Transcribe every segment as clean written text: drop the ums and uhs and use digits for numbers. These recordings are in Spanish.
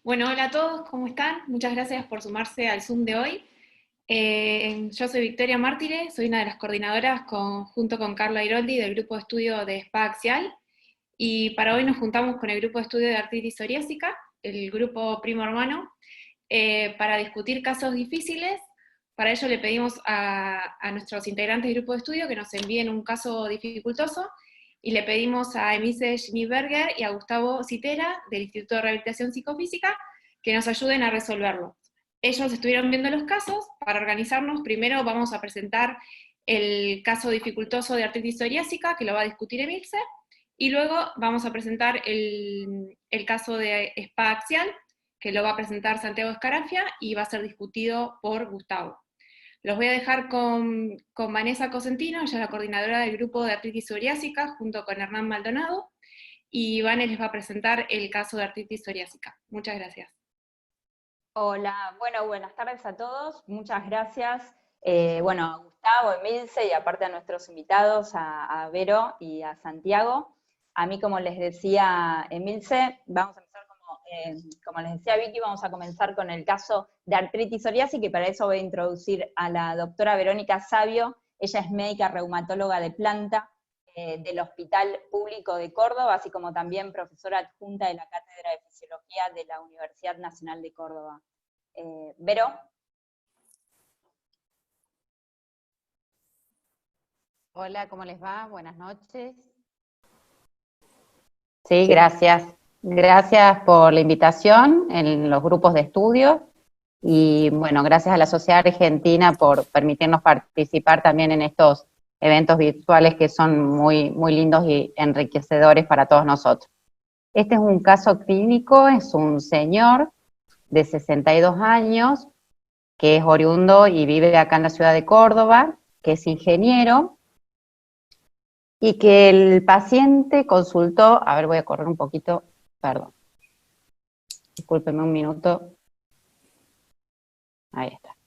Bueno, hola a todos, ¿cómo están? Muchas gracias por sumarse al Zoom de hoy. Yo soy Victoria Mártire, soy una de las coordinadoras junto con Carla Iroldi del grupo de estudio de SPA Axial, y para hoy nos juntamos con el grupo de estudio de artritis psoriásica, el grupo primo hermano, para discutir casos difíciles. Para ello le pedimos a nuestros integrantes del grupo de estudio que nos envíen un caso dificultoso, y le pedimos a Emilce Schmiberger y a Gustavo Citera, del Instituto de Rehabilitación Psicofísica, que nos ayuden a resolverlo. Ellos estuvieron viendo los casos. Para organizarnos, primero vamos a presentar el caso dificultoso de artritis psoriásica, que lo va a discutir Emilce, y luego vamos a presentar el caso de SPA axial, que lo va a presentar Santiago Escarafia, y va a ser discutido por Gustavo. Los voy a dejar con Vanessa Cosentino, ella es la coordinadora del grupo de artritis psoriásica, junto con Hernán Maldonado, y Vane les va a presentar el caso de artritis psoriásica. Muchas gracias. Hola, bueno, buenas tardes a todos, muchas gracias. Bueno, a Gustavo, Emilce y aparte a nuestros invitados, a Vero y a Santiago. A mí, como les decía Emilce, vamos a empezar como les decía Vicky, vamos a comenzar con el caso de artritis psoriásica, y para eso voy a introducir a la doctora Verónica Savio. Ella es médica reumatóloga de planta del Hospital Público de Córdoba, así como también profesora adjunta de la Cátedra de Fisiología de la Universidad Nacional de Córdoba. Vero. Hola, ¿cómo les va? Buenas noches. Sí, gracias. Gracias por la invitación en los grupos de estudio y bueno, gracias a la Sociedad Argentina por permitirnos participar también en estos eventos virtuales que son muy, muy lindos y enriquecedores para todos nosotros. Este es un caso clínico, es un señor de 62 años que es oriundo y vive acá en la ciudad de Córdoba, que es ingeniero, y que el paciente consultó, a ver, voy a correr un poquito, perdón, discúlpeme un minuto, ahí está.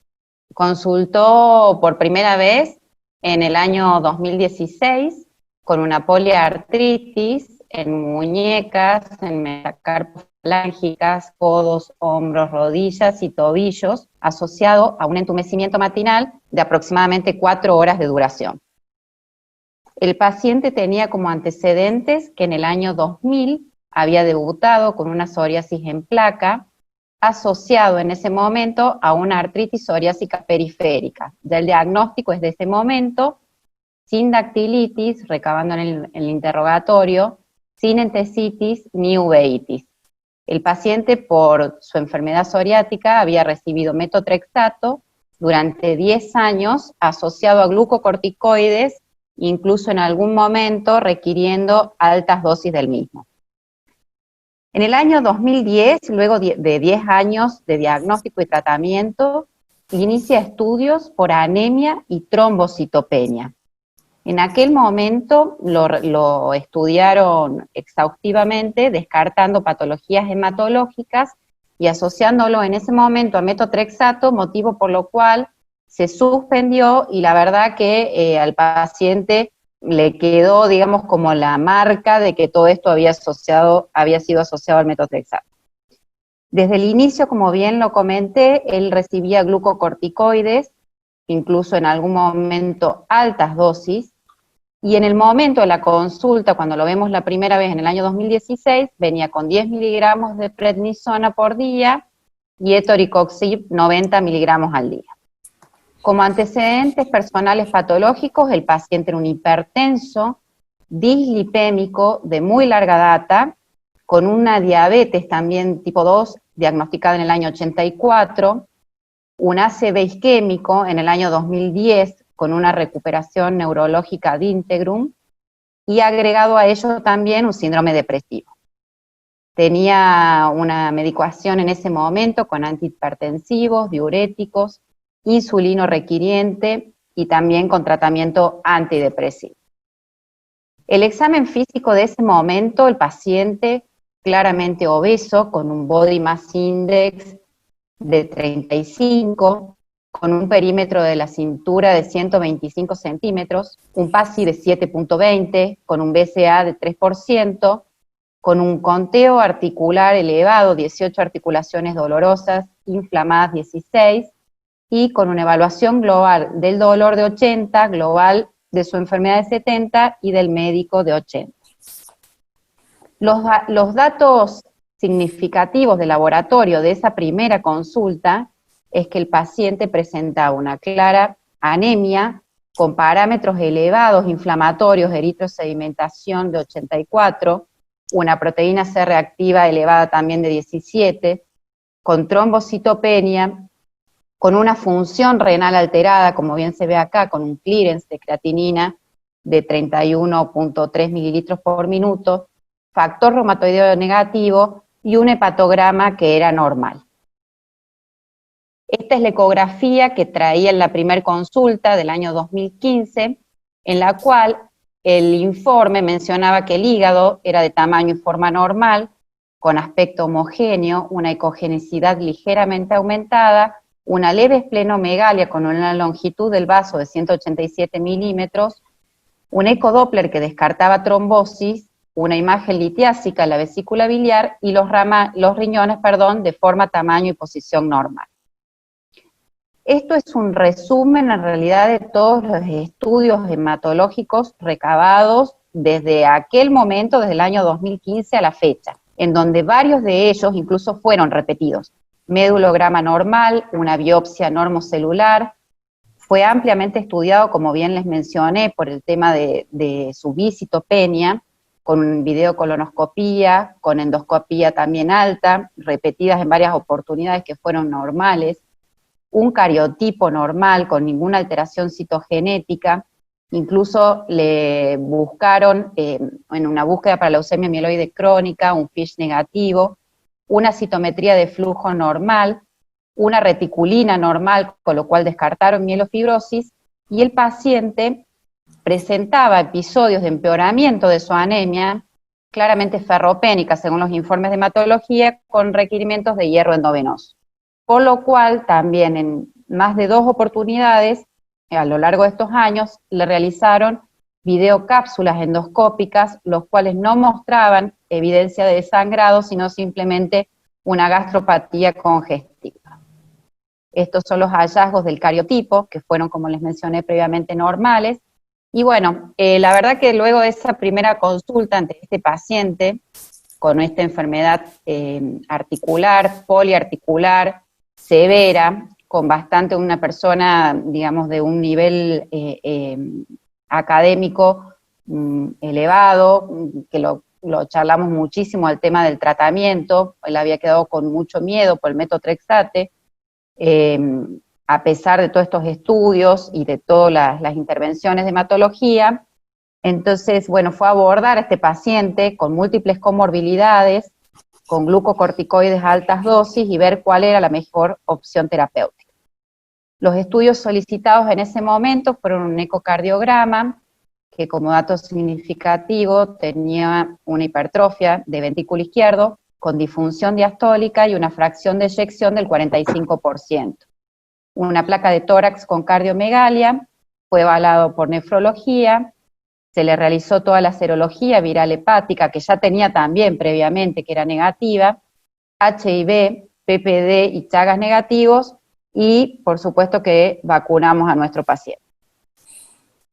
Consultó por primera vez en el año 2016 con una poliartritis en muñecas, en metacarpos falángicas, codos, hombros, rodillas y tobillos, asociado a un entumecimiento matinal de aproximadamente 4 horas de duración. El paciente tenía como antecedentes que en el año 2000 había debutado con una psoriasis en placa, asociado en ese momento a una artritis psoriásica periférica. Ya el diagnóstico es de ese momento, sin dactilitis, recabando en el interrogatorio, sin entesitis ni uveitis. El paciente, por su enfermedad psoriática, había recibido metotrexato durante 10 años, asociado a glucocorticoides, incluso en algún momento requiriendo altas dosis del mismo. En el año 2010, luego de 10 años de diagnóstico y tratamiento, inicia estudios por anemia y trombocitopenia. En aquel momento lo estudiaron exhaustivamente, descartando patologías hematológicas y asociándolo en ese momento a metotrexato, motivo por lo cual se suspendió, y la verdad que al paciente le quedó, digamos, como la marca de que todo esto había sido asociado al metotrexato. Desde el inicio, como bien lo comenté, él recibía glucocorticoides, incluso en algún momento altas dosis, y en el momento de la consulta, cuando lo vemos la primera vez en el año 2016, venía con 10 miligramos de prednisona por día y etoricoxib 90 miligramos al día. Como antecedentes personales patológicos, el paciente era un hipertenso, dislipémico de muy larga data, con una diabetes también tipo 2, diagnosticada en el año 84, un ACV isquémico en el año 2010, con una recuperación neurológica de íntegrum, y agregado a ello también un síndrome depresivo. Tenía una medicación en ese momento con antihipertensivos, diuréticos, insulino requiriente y también con tratamiento antidepresivo. El examen físico de ese momento, el paciente claramente obeso, con un body mass index de 35, con un perímetro de la cintura de 125 centímetros, un PASI de 7.20, con un BCA de 3%, con un conteo articular elevado, 18 articulaciones dolorosas, inflamadas 16, y con una evaluación global del dolor de 80, global de su enfermedad de 70 y del médico de 80. Los datos significativos de laboratorio de esa primera consulta es que el paciente presentaba una clara anemia con parámetros elevados inflamatorios, eritrosedimentación de 84, una proteína C reactiva elevada también de 17, con trombocitopenia, con una función renal alterada, como bien se ve acá, con un clearance de creatinina de 31.3 mililitros por minuto, factor reumatoideo negativo y un hepatograma que era normal. Esta es la ecografía que traía en la primera consulta del año 2015, en la cual el informe mencionaba que el hígado era de tamaño y forma normal, con aspecto homogéneo, una ecogenicidad ligeramente aumentada, una leve esplenomegalia con una longitud del vaso de 187 milímetros, un ecodoppler que descartaba trombosis, una imagen litiásica en la vesícula biliar y los riñones, de forma, tamaño y posición normal. Esto es un resumen en realidad de todos los estudios hematológicos recabados desde aquel momento, desde el año 2015 a la fecha, en donde varios de ellos incluso fueron repetidos. Medulograma normal, una biopsia normocelular, fue ampliamente estudiado, como bien les mencioné, por el tema de su visitopenia, con videocolonoscopía, con endoscopía también alta, repetidas en varias oportunidades que fueron normales, un cariotipo normal con ninguna alteración citogenética, incluso le buscaron en una búsqueda para leucemia mieloide crónica, un FISH negativo, una citometría de flujo normal, una reticulina normal, con lo cual descartaron mielofibrosis, y el paciente presentaba episodios de empeoramiento de su anemia, claramente ferropénica según los informes de hematología, con requerimientos de hierro endovenoso. Por lo cual también en más de 2 oportunidades a lo largo de estos años le realizaron videocápsulas endoscópicas, los cuales no mostraban evidencia de sangrado, sino simplemente una gastropatía congestiva. Estos son los hallazgos del cariotipo, que fueron, como les mencioné previamente, normales. Y bueno, la verdad que luego de esa primera consulta ante este paciente, con esta enfermedad articular, poliarticular, severa, con bastante una persona, digamos, de un nivel académico elevado, que lo charlamos muchísimo al tema del tratamiento. Él había quedado con mucho miedo por el metotrexate, a pesar de todos estos estudios y de todas las intervenciones de hematología. Entonces, bueno, fue a abordar a este paciente con múltiples comorbilidades, con glucocorticoides a altas dosis y ver cuál era la mejor opción terapéutica. Los estudios solicitados en ese momento fueron un ecocardiograma, que como dato significativo tenía una hipertrofia de ventrículo izquierdo, con disfunción diastólica y una fracción de eyección del 45%. Una placa de tórax con cardiomegalia, fue evaluado por nefrología, se le realizó toda la serología viral hepática, que ya tenía también previamente, que era negativa, HIV, PPD y Chagas negativos, y por supuesto que vacunamos a nuestro paciente.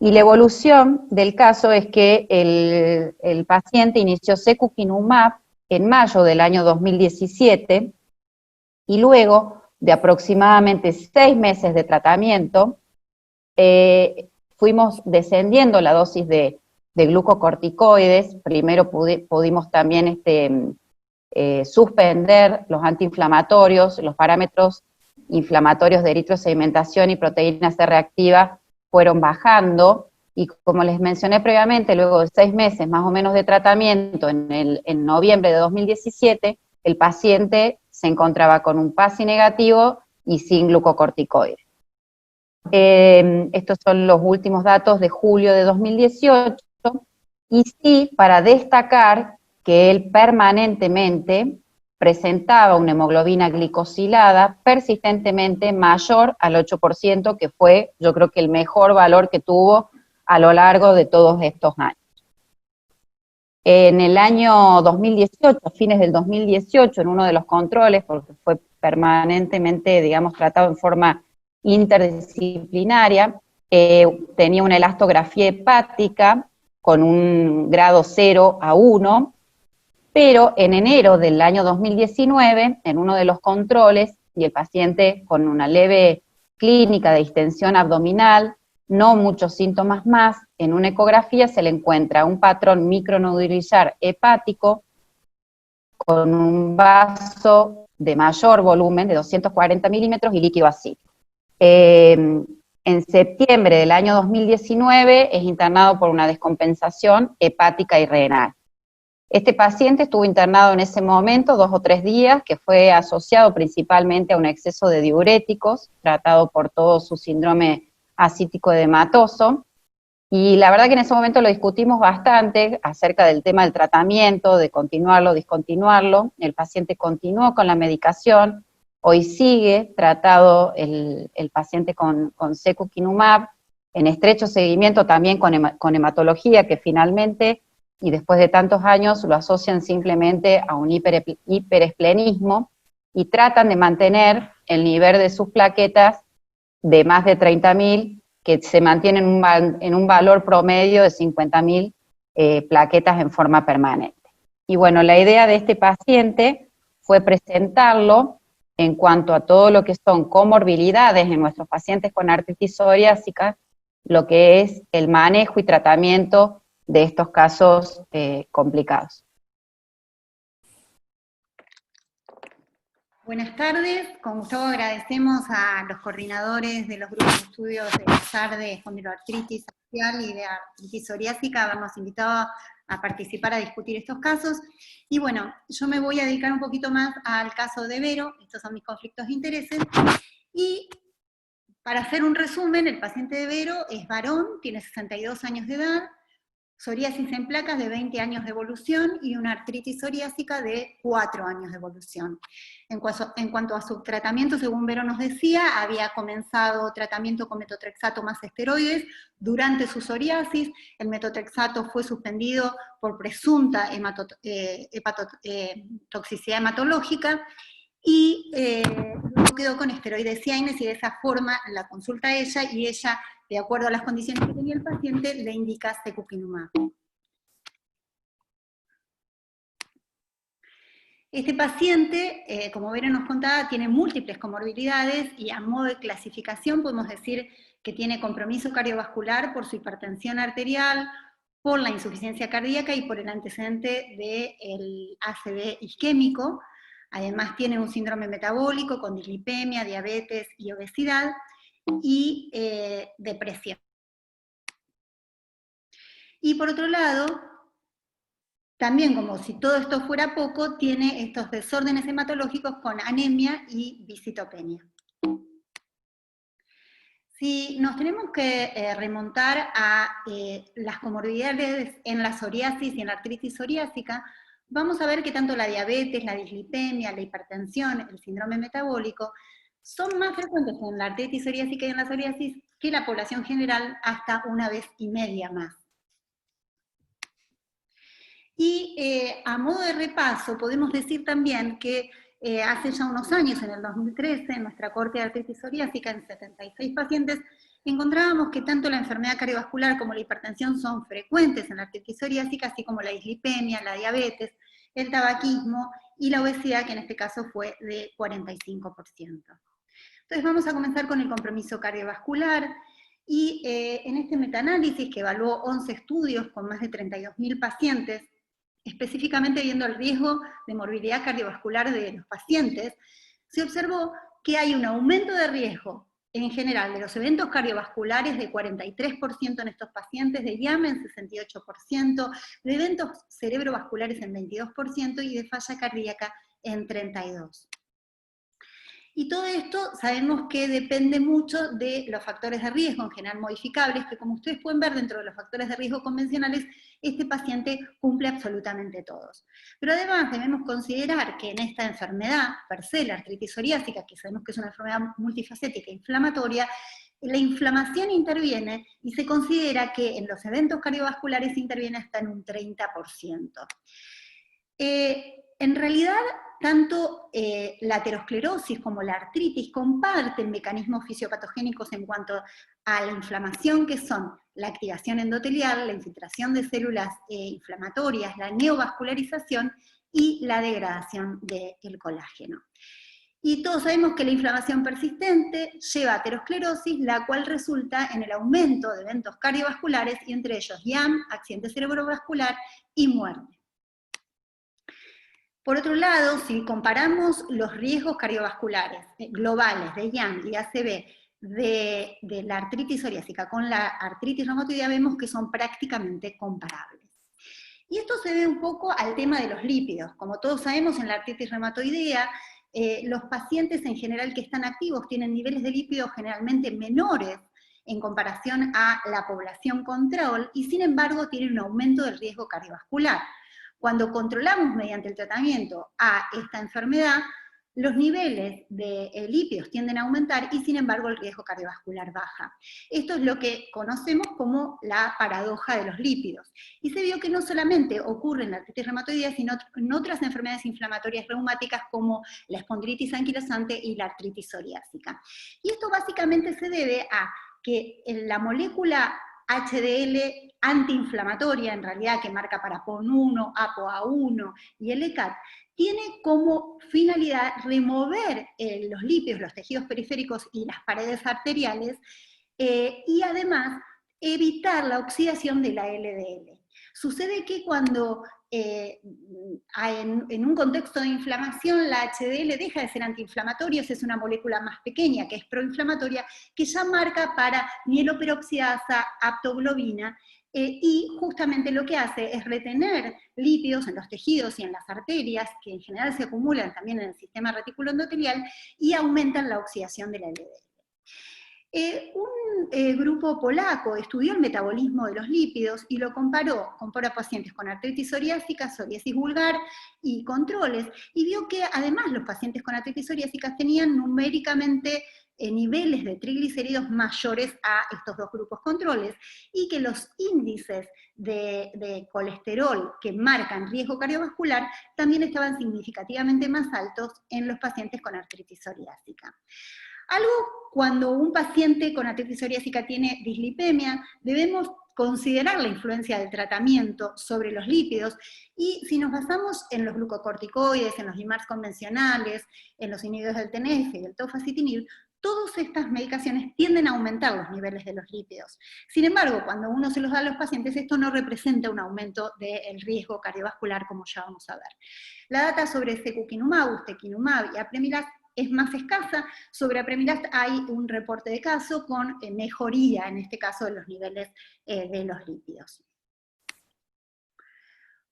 Y la evolución del caso es que el paciente inició secukinumab en mayo del año 2017, y luego de aproximadamente 6 meses de tratamiento, fuimos descendiendo la dosis de glucocorticoides. Primero pudimos también suspender los antiinflamatorios, los parámetros inflamatorios de eritrosedimentación y proteína C reactiva fueron bajando, y como les mencioné previamente, luego de 6 meses más o menos de tratamiento, en noviembre de 2017, el paciente se encontraba con un PASI negativo y sin glucocorticoides. Estos son los últimos datos de julio de 2018, y sí, para destacar que él permanentemente presentaba una hemoglobina glicosilada persistentemente mayor al 8%, que fue, yo creo que el mejor valor que tuvo a lo largo de todos estos años. En el año 2018, a fines del 2018, en uno de los controles, porque fue permanentemente, digamos, tratado en forma interdisciplinaria, tenía una elastografía hepática con un grado 0 a 1, pero en enero del año 2019, en uno de los controles, y el paciente con una leve clínica de distensión abdominal, no muchos síntomas más, en una ecografía se le encuentra un patrón micronodrillar hepático con un vaso de mayor volumen, de 240 milímetros, y líquido asítico. En septiembre del año 2019 es internado por una descompensación hepática y renal. Este paciente estuvo internado en ese momento 2 o 3 días, que fue asociado principalmente a un exceso de diuréticos, tratado por todo su síndrome ascítico edematoso, y la verdad que en ese momento lo discutimos bastante acerca del tema del tratamiento, de continuarlo, discontinuarlo. El paciente continuó con la medicación, hoy sigue tratado el paciente con secukinumab, en estrecho seguimiento también con hematología, que finalmente, y después de tantos años, lo asocian simplemente a un hiperesplenismo, y tratan de mantener el nivel de sus plaquetas de más de 30.000, que se mantienen en un valor promedio de 50.000 plaquetas en forma permanente. Y bueno, la idea de este paciente fue presentarlo en cuanto a todo lo que son comorbilidades en nuestros pacientes con artritis psoriásica, lo que es el manejo y tratamiento de estos casos complicados. Buenas tardes, con Gustavo agradecemos a los coordinadores de los grupos de estudios de SAR de espondiloartritis axial y de artritis psoriásica habernos invitado a participar a discutir estos casos. Y bueno, yo me voy a dedicar un poquito más al caso de Vero, estos son mis conflictos de intereses, y para hacer un resumen, el paciente de Vero es varón, tiene 62 años de edad, psoriasis en placas de 20 años de evolución y una artritis psoriásica de 4 años de evolución. En cuanto a su tratamiento, según Vero nos decía, había comenzado tratamiento con metotrexato más esteroides durante su psoriasis. El metotrexato fue suspendido por presunta toxicidad hematológica, y luego quedó con esteroides Ciaines, y de esa forma la consulta a ella, y ella, de acuerdo a las condiciones que tenía el paciente, le indica secukinumab. Este paciente, como Vera nos contaba, tiene múltiples comorbilidades, y a modo de clasificación podemos decir que tiene compromiso cardiovascular por su hipertensión arterial, por la insuficiencia cardíaca y por el antecedente del ACV isquémico. Además tiene un síndrome metabólico con dislipemia, diabetes y obesidad, y depresión. Y por otro lado, también, como si todo esto fuera poco, tiene estos desórdenes hematológicos con anemia y visitopenia. Si nos tenemos que remontar a las comorbilidades en la psoriasis y en la artritis psoriásica, vamos a ver que tanto la diabetes, la dislipemia, la hipertensión, el síndrome metabólico, son más frecuentes en la artritis psoriásica y en la psoriasis que la población general, hasta 1,5 veces más. Y a modo de repaso, podemos decir también que hace ya unos años, en el 2013, en nuestra corte de artritis psoriásica, en 76 pacientes, encontrábamos que tanto la enfermedad cardiovascular como la hipertensión son frecuentes en la artritis psoriásica, así como la dislipemia, la diabetes, el tabaquismo y la obesidad, que en este caso fue de 45%. Entonces vamos a comenzar con el compromiso cardiovascular, y en este metaanálisis, que evaluó 11 estudios con más de 32.000 pacientes, específicamente viendo el riesgo de morbilidad cardiovascular de los pacientes, se observó que hay un aumento de riesgo en general de los eventos cardiovasculares de 43% en estos pacientes, de llama en 68%, de eventos cerebrovasculares en 22% y de falla cardíaca en 32%. Y todo esto sabemos que depende mucho de los factores de riesgo, en general modificables, que como ustedes pueden ver dentro de los factores de riesgo convencionales, este paciente cumple absolutamente todos. Pero además debemos considerar que en esta enfermedad, per se, la artritis psoriásica, que sabemos que es una enfermedad multifacética e inflamatoria, la inflamación interviene y se considera que en los eventos cardiovasculares interviene hasta en un 30%. En realidad, tanto la aterosclerosis como la artritis comparten mecanismos fisiopatogénicos en cuanto a la inflamación, que son la activación endotelial, la infiltración de células inflamatorias, la neovascularización y la degradación del colágeno. Y todos sabemos que la inflamación persistente lleva a aterosclerosis, la cual resulta en el aumento de eventos cardiovasculares, y entre ellos IAM, accidente cerebrovascular y muerte. Por otro lado, si comparamos los riesgos cardiovasculares globales de IAM y ACV de la artritis psoriásica con la artritis reumatoidea, vemos que son prácticamente comparables. Y esto se debe un poco al tema de los lípidos. Como todos sabemos, en la artritis reumatoidea, los pacientes en general que están activos tienen niveles de lípidos generalmente menores en comparación a la población control, y sin embargo tienen un aumento del riesgo cardiovascular. Cuando controlamos mediante el tratamiento a esta enfermedad, los niveles de lípidos tienden a aumentar y sin embargo el riesgo cardiovascular baja. Esto es lo que conocemos como la paradoja de los lípidos. Y se vio que no solamente ocurre en la artritis reumatoidea, sino en otras enfermedades inflamatorias reumáticas como la espondilitis anquilosante y la artritis psoriásica. Y esto básicamente se debe a que la molécula HDL antiinflamatoria, en realidad, que marca para PON1, ApoA1 y el ECAT, tiene como finalidad remover los lípidos, los tejidos periféricos y las paredes arteriales, y además evitar la oxidación de la LDL. Sucede que cuando en un contexto de inflamación la HDL deja de ser antiinflamatoria, es una molécula más pequeña que es proinflamatoria, que ya marca para mieloperoxidasa, aptoglobina, y justamente lo que hace es retener lípidos en los tejidos y en las arterias, que en general se acumulan también en el sistema reticuloendotelial, y aumentan la oxidación de la LDL. Un grupo polaco estudió el metabolismo de los lípidos y lo comparó a pacientes con artritis psoriásica, psoriasis vulgar y controles, y vio que además los pacientes con artritis psoriásica tenían numéricamente niveles de triglicéridos mayores a estos dos grupos controles, y que los índices de colesterol que marcan riesgo cardiovascular también estaban significativamente más altos en los pacientes con artritis psoriásica. Cuando un paciente con artritis psoriásica tiene dislipemia, debemos considerar la influencia del tratamiento sobre los lípidos, y si nos basamos en los glucocorticoides, en los DMARDs convencionales, en los inhibidores del TNF y el tofacitinib, todas estas medicaciones tienden a aumentar los niveles de los lípidos. Sin embargo, cuando uno se los da a los pacientes, esto no representa un aumento del riesgo cardiovascular, como ya vamos a ver. La data sobre secukinumab, ustekinumab y apremilast es más escasa. Sobre apremilast hay un reporte de caso con mejoría, en este caso, de los niveles de los lípidos.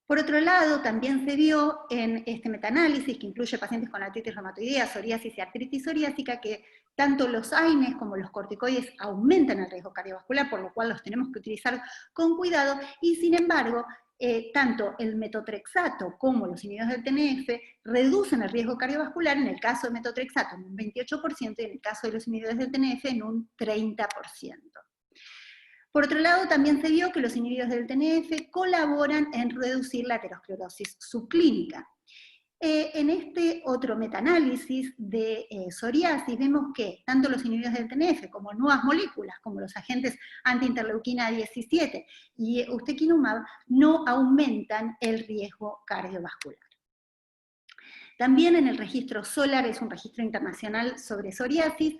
Por otro lado, también se vio en este metaanálisis, que incluye pacientes con artritis reumatoidea, psoriasis y artritis psoriásica, que tanto los AINES como los corticoides aumentan el riesgo cardiovascular, por lo cual los tenemos que utilizar con cuidado, y sin embargo, tanto el metotrexato como los inhibidores del TNF reducen el riesgo cardiovascular, en el caso de metotrexato en un 28%, y en el caso de los inhibidores del TNF en un 30%. Por otro lado, también se vio que los inhibidores del TNF colaboran en reducir la aterosclerosis subclínica. En este otro metaanálisis de psoriasis vemos que tanto los inhibidores del TNF como nuevas moléculas, como los agentes antiinterleuquina 17 y ustekinumab, no aumentan el riesgo cardiovascular. También en el registro SOLAR, es un registro internacional sobre psoriasis,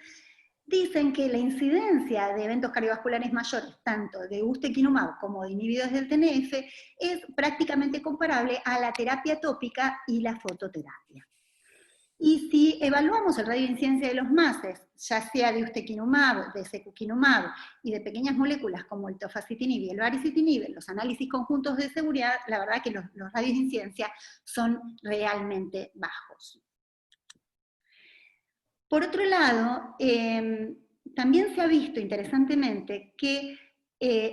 dicen que la incidencia de eventos cardiovasculares mayores, tanto de ustekinumab como de inhibidores del TNF, es prácticamente comparable a la terapia tópica y la fototerapia. Y si evaluamos el radio de incidencia de los MASes, ya sea de ustekinumab, de secukinumab y de pequeñas moléculas como el tofacitinib y el baricitinib, en los análisis conjuntos de seguridad, la verdad que los radios de incidencia son realmente bajos. Por otro lado, también se ha visto interesantemente que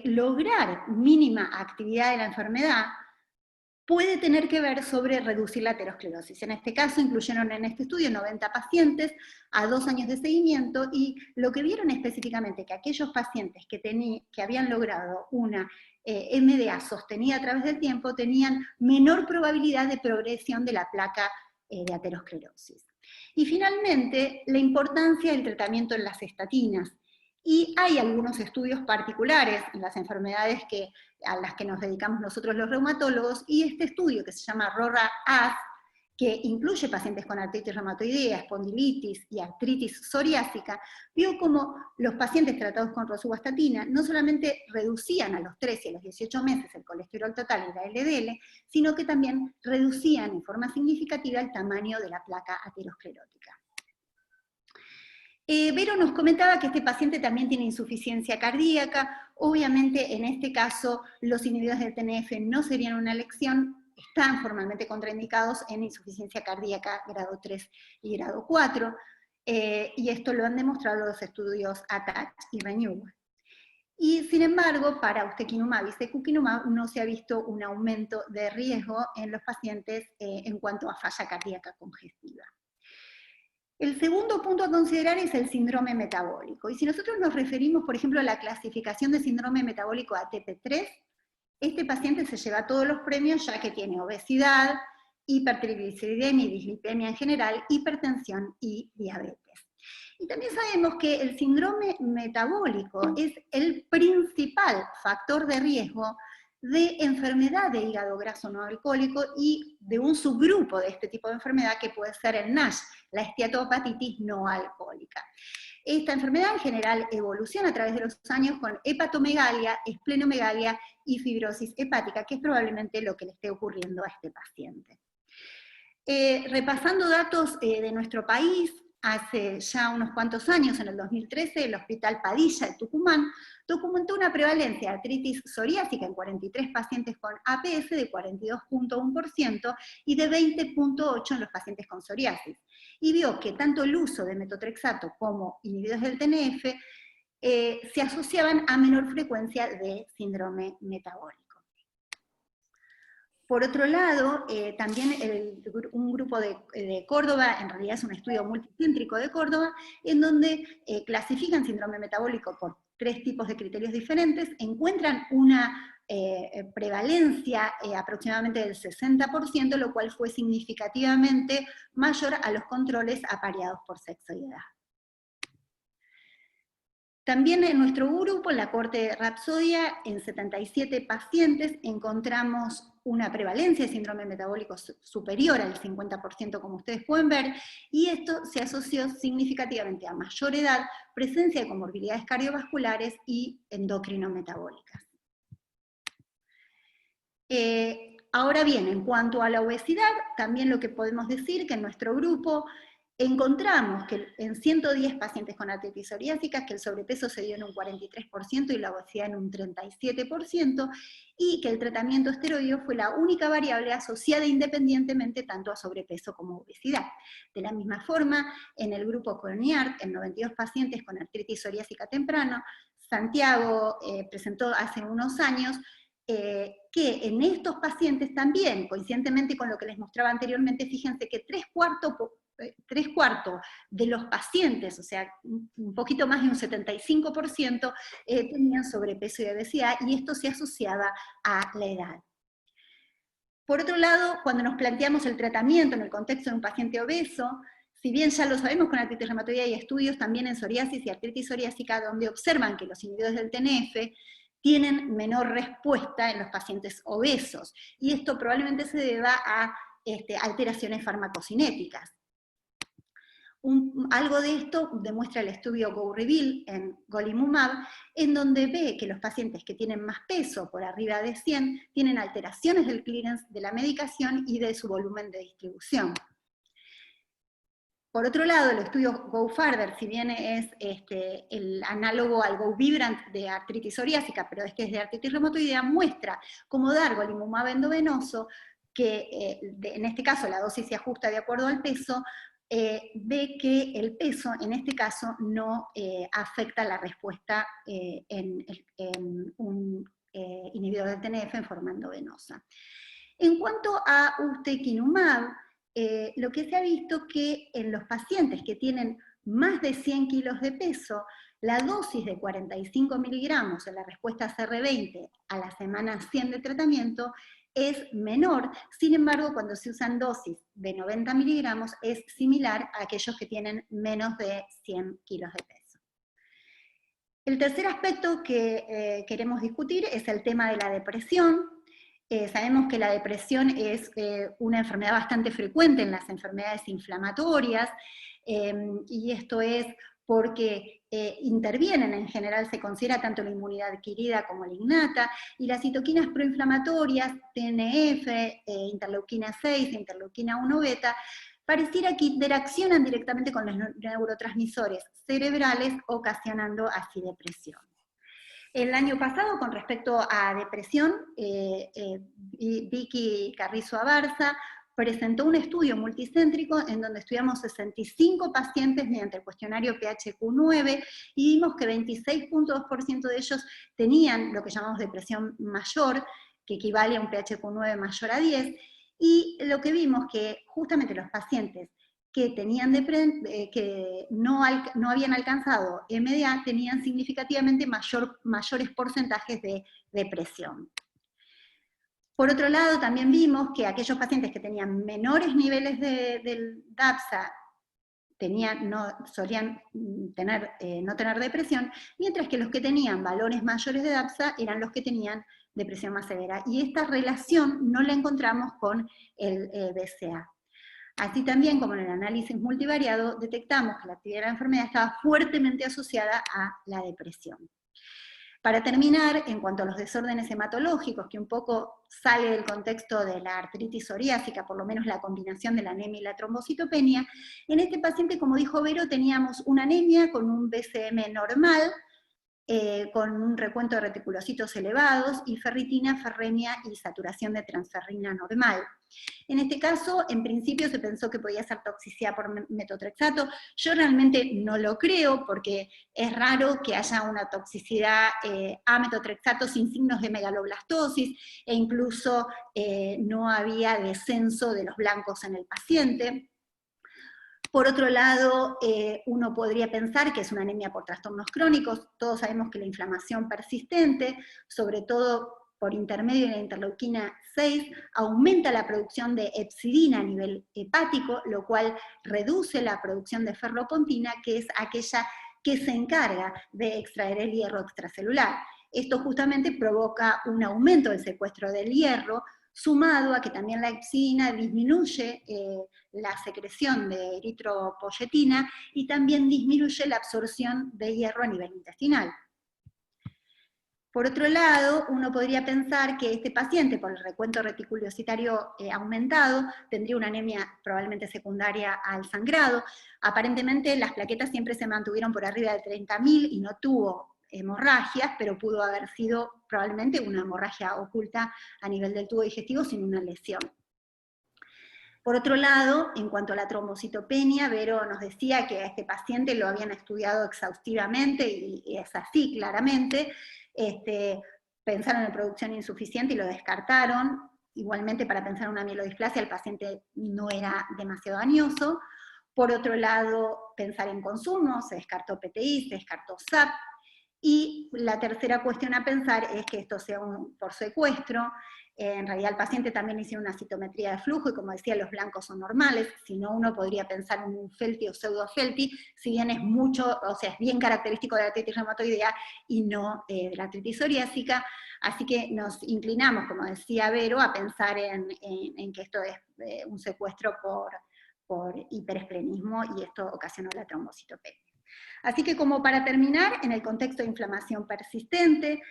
lograr mínima actividad de la enfermedad puede tener que ver sobre reducir la aterosclerosis. En este caso incluyeron en este estudio 90 pacientes a 2 años de seguimiento, y lo que vieron específicamente que aquellos pacientes que habían logrado una MDA sostenida a través del tiempo tenían menor probabilidad de progresión de la placa de aterosclerosis. Y finalmente, la importancia del tratamiento en las estatinas. Y hay algunos estudios particulares en las enfermedades a las que nos dedicamos nosotros los reumatólogos, y este estudio que se llama RORA-AS, que incluye pacientes con artritis reumatoidea, espondilitis y artritis psoriásica, vio como los pacientes tratados con rosuvastatina no solamente reducían a los 13 y a los 18 meses el colesterol total y la LDL, sino que también reducían en forma significativa el tamaño de la placa aterosclerótica. Vero nos comentaba que este paciente también tiene insuficiencia cardíaca. Obviamente en este caso los inhibidores del TNF no serían una elección, están formalmente contraindicados en insuficiencia cardíaca grado 3 y grado 4, y esto lo han demostrado los estudios ATTACH y RENEW. Y sin embargo, para ustekinumab y secukinumab no se ha visto un aumento de riesgo en los pacientes en cuanto a falla cardíaca congestiva. El segundo punto a considerar es el síndrome metabólico. Y si nosotros nos referimos, por ejemplo, a la clasificación de síndrome metabólico ATP3, este paciente se lleva todos los premios ya que tiene obesidad, hipertrigliceridemia y dislipemia en general, hipertensión y diabetes. Y también sabemos que el síndrome metabólico es el principal factor de riesgo de enfermedad de hígado graso no alcohólico y de un subgrupo de este tipo de enfermedad que puede ser el NASH, la esteatopatitis no alcohólica. Esta enfermedad en general evoluciona a través de los años con hepatomegalia, esplenomegalia y fibrosis hepática, que es probablemente lo que le esté ocurriendo a este paciente. Repasando datos de nuestro país, hace ya unos cuantos años, en el 2013, el Hospital Padilla de Tucumán documentó una prevalencia de artritis psoriásica en 43 pacientes con APS de 42.1% y de 20.8% en los pacientes con psoriasis. Y vio que tanto el uso de metotrexato como inhibidores del TNF se asociaban a menor frecuencia de síndrome metabólico. Por otro lado, también un grupo de Córdoba, en realidad es un estudio multicéntrico de Córdoba, en donde clasifican síndrome metabólico por 3 tipos de criterios diferentes, encuentran una prevalencia aproximadamente del 60%, lo cual fue significativamente mayor a los controles apareados por sexo y edad. También en nuestro grupo, en la corte Rapsodia, en 77 pacientes encontramos una prevalencia de síndrome metabólico superior al 50%, como ustedes pueden ver, y esto se asoció significativamente a mayor edad, presencia de comorbilidades cardiovasculares y endocrinometabólicas. Ahora bien, en cuanto a la obesidad, también lo que podemos decir que en nuestro grupo encontramos que en 110 pacientes con artritis psoriásica que el sobrepeso se dio en un 43% y la obesidad en un 37%, y que el tratamiento esteroideo fue la única variable asociada independientemente tanto a sobrepeso como obesidad. De la misma forma, en el grupo CORNIART, en 92 pacientes con artritis psoriásica temprano, Santiago presentó hace unos años que en estos pacientes también, coincidentemente con lo que les mostraba anteriormente, fíjense que 3/4 de los pacientes, o sea, un poquito más de un 75%, tenían sobrepeso y obesidad, y esto se asociaba a la edad. Por otro lado, cuando nos planteamos el tratamiento en el contexto de un paciente obeso, si bien ya lo sabemos con artritis reumatoidea, hay estudios también en psoriasis y artritis psoriásica donde observan que los inhibidores del TNF tienen menor respuesta en los pacientes obesos, y esto probablemente se deba a alteraciones farmacocinéticas. Algo de esto demuestra el estudio GoReveal en golimumab, en donde ve que los pacientes que tienen más peso, por arriba de 100, tienen alteraciones del clearance de la medicación y de su volumen de distribución. Por otro lado, el estudio GoFurther, si bien es el análogo al GoVibrant de artritis psoriásica, pero este es de artritis reumatoidea, muestra cómo dar golimumab endovenoso, que en este caso la dosis se ajusta de acuerdo al peso, ve que el peso en este caso no afecta la respuesta en un inhibidor de TNF en forma endovenosa. En cuanto a ustekinumab, lo que se ha visto que en los pacientes que tienen más de 100 kilos de peso, la dosis de 45 miligramos en la respuesta CR20 a la semana 100 de tratamiento es menor. Sin embargo, cuando se usan dosis de 90 miligramos es similar a aquellos que tienen menos de 100 kilos de peso. El tercer aspecto que queremos discutir es el tema de la depresión. Sabemos que la depresión es una enfermedad bastante frecuente en las enfermedades inflamatorias, y esto es porque intervienen, en general se considera tanto la inmunidad adquirida como la innata, y las citoquinas proinflamatorias, TNF, interleuquina 6, interleuquina 1 beta, pareciera que interaccionan directamente con los neurotransmisores cerebrales, ocasionando así depresión. El año pasado, con respecto a depresión, Vicky Carrizo Abarza presentó un estudio multicéntrico en donde estudiamos 65 pacientes mediante el cuestionario PHQ-9 y vimos que 26.2% de ellos tenían lo que llamamos depresión mayor, que equivale a un PHQ-9 mayor a 10, y lo que vimos que justamente los pacientes que no habían alcanzado MDA tenían significativamente mayores porcentajes de depresión. Por otro lado, también vimos que aquellos pacientes que tenían menores niveles del DAPSA solían no tener depresión, mientras que los que tenían valores mayores de DAPSA eran los que tenían depresión más severa. Y esta relación no la encontramos con el BCA. Así también, como en el análisis multivariado, detectamos que la actividad de la enfermedad estaba fuertemente asociada a la depresión. Para terminar, en cuanto a los desórdenes hematológicos, que un poco sale del contexto de la artritis psoriásica, por lo menos la combinación de la anemia y la trombocitopenia, en este paciente, como dijo Vero, teníamos una anemia con un BCM normal, con un recuento de reticulocitos elevados, y ferritina, ferremia y saturación de transferrina normal. En este caso, en principio se pensó que podía ser toxicidad por metotrexato. Yo realmente no lo creo, porque es raro que haya una toxicidad a metotrexato sin signos de megaloblastosis, e incluso no había descenso de los blancos en el paciente. Por otro lado, uno podría pensar que es una anemia por trastornos crónicos. Todos sabemos que la inflamación persistente, sobre todo por intermedio de la interleuquina 6, aumenta la producción de hepcidina a nivel hepático, lo cual reduce la producción de ferropontina, que es aquella que se encarga de extraer el hierro extracelular. Esto justamente provoca un aumento del secuestro del hierro, sumado a que también la hepcidina disminuye la secreción de eritropoyetina y también disminuye la absorción de hierro a nivel intestinal. Por otro lado, uno podría pensar que este paciente, por el recuento reticulocitario aumentado, tendría una anemia probablemente secundaria al sangrado. Aparentemente las plaquetas siempre se mantuvieron por arriba de 30.000 y no tuvo hemorragias, pero pudo haber sido probablemente una hemorragia oculta a nivel del tubo digestivo sin una lesión. Por otro lado, en cuanto a la trombocitopenia, Vero nos decía que a este paciente lo habían estudiado exhaustivamente, y es así claramente. Pensaron en producción insuficiente y lo descartaron. Igualmente, para pensar en una mielodisplasia, el paciente no era demasiado dañoso. Por otro lado, pensar en consumo, se descartó PTI, se descartó SAP. Y la tercera cuestión a pensar es que esto sea por secuestro. En realidad el paciente también hizo una citometría de flujo, y como decía, los blancos son normales, si no uno podría pensar en un felti o pseudofelti, si bien es mucho, o sea, es bien característico de la artritis reumatoidea y no de la artritis psoriásica, así que nos inclinamos, como decía Vero, a pensar en que esto es un secuestro por hiperesplenismo, y esto ocasionó la trombocitopenia. Así que, como para terminar, en el contexto de inflamación persistente,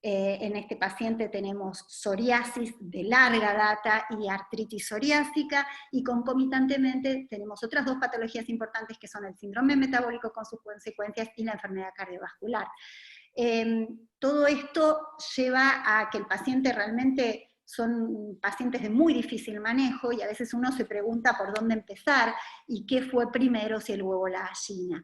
en este paciente tenemos psoriasis de larga data y artritis psoriásica, y concomitantemente tenemos otras dos patologías importantes que son el síndrome metabólico con sus consecuencias y la enfermedad cardiovascular. Todo esto lleva a que el paciente realmente son pacientes de muy difícil manejo, y a veces uno se pregunta por dónde empezar y qué fue primero, si el huevo o la gallina.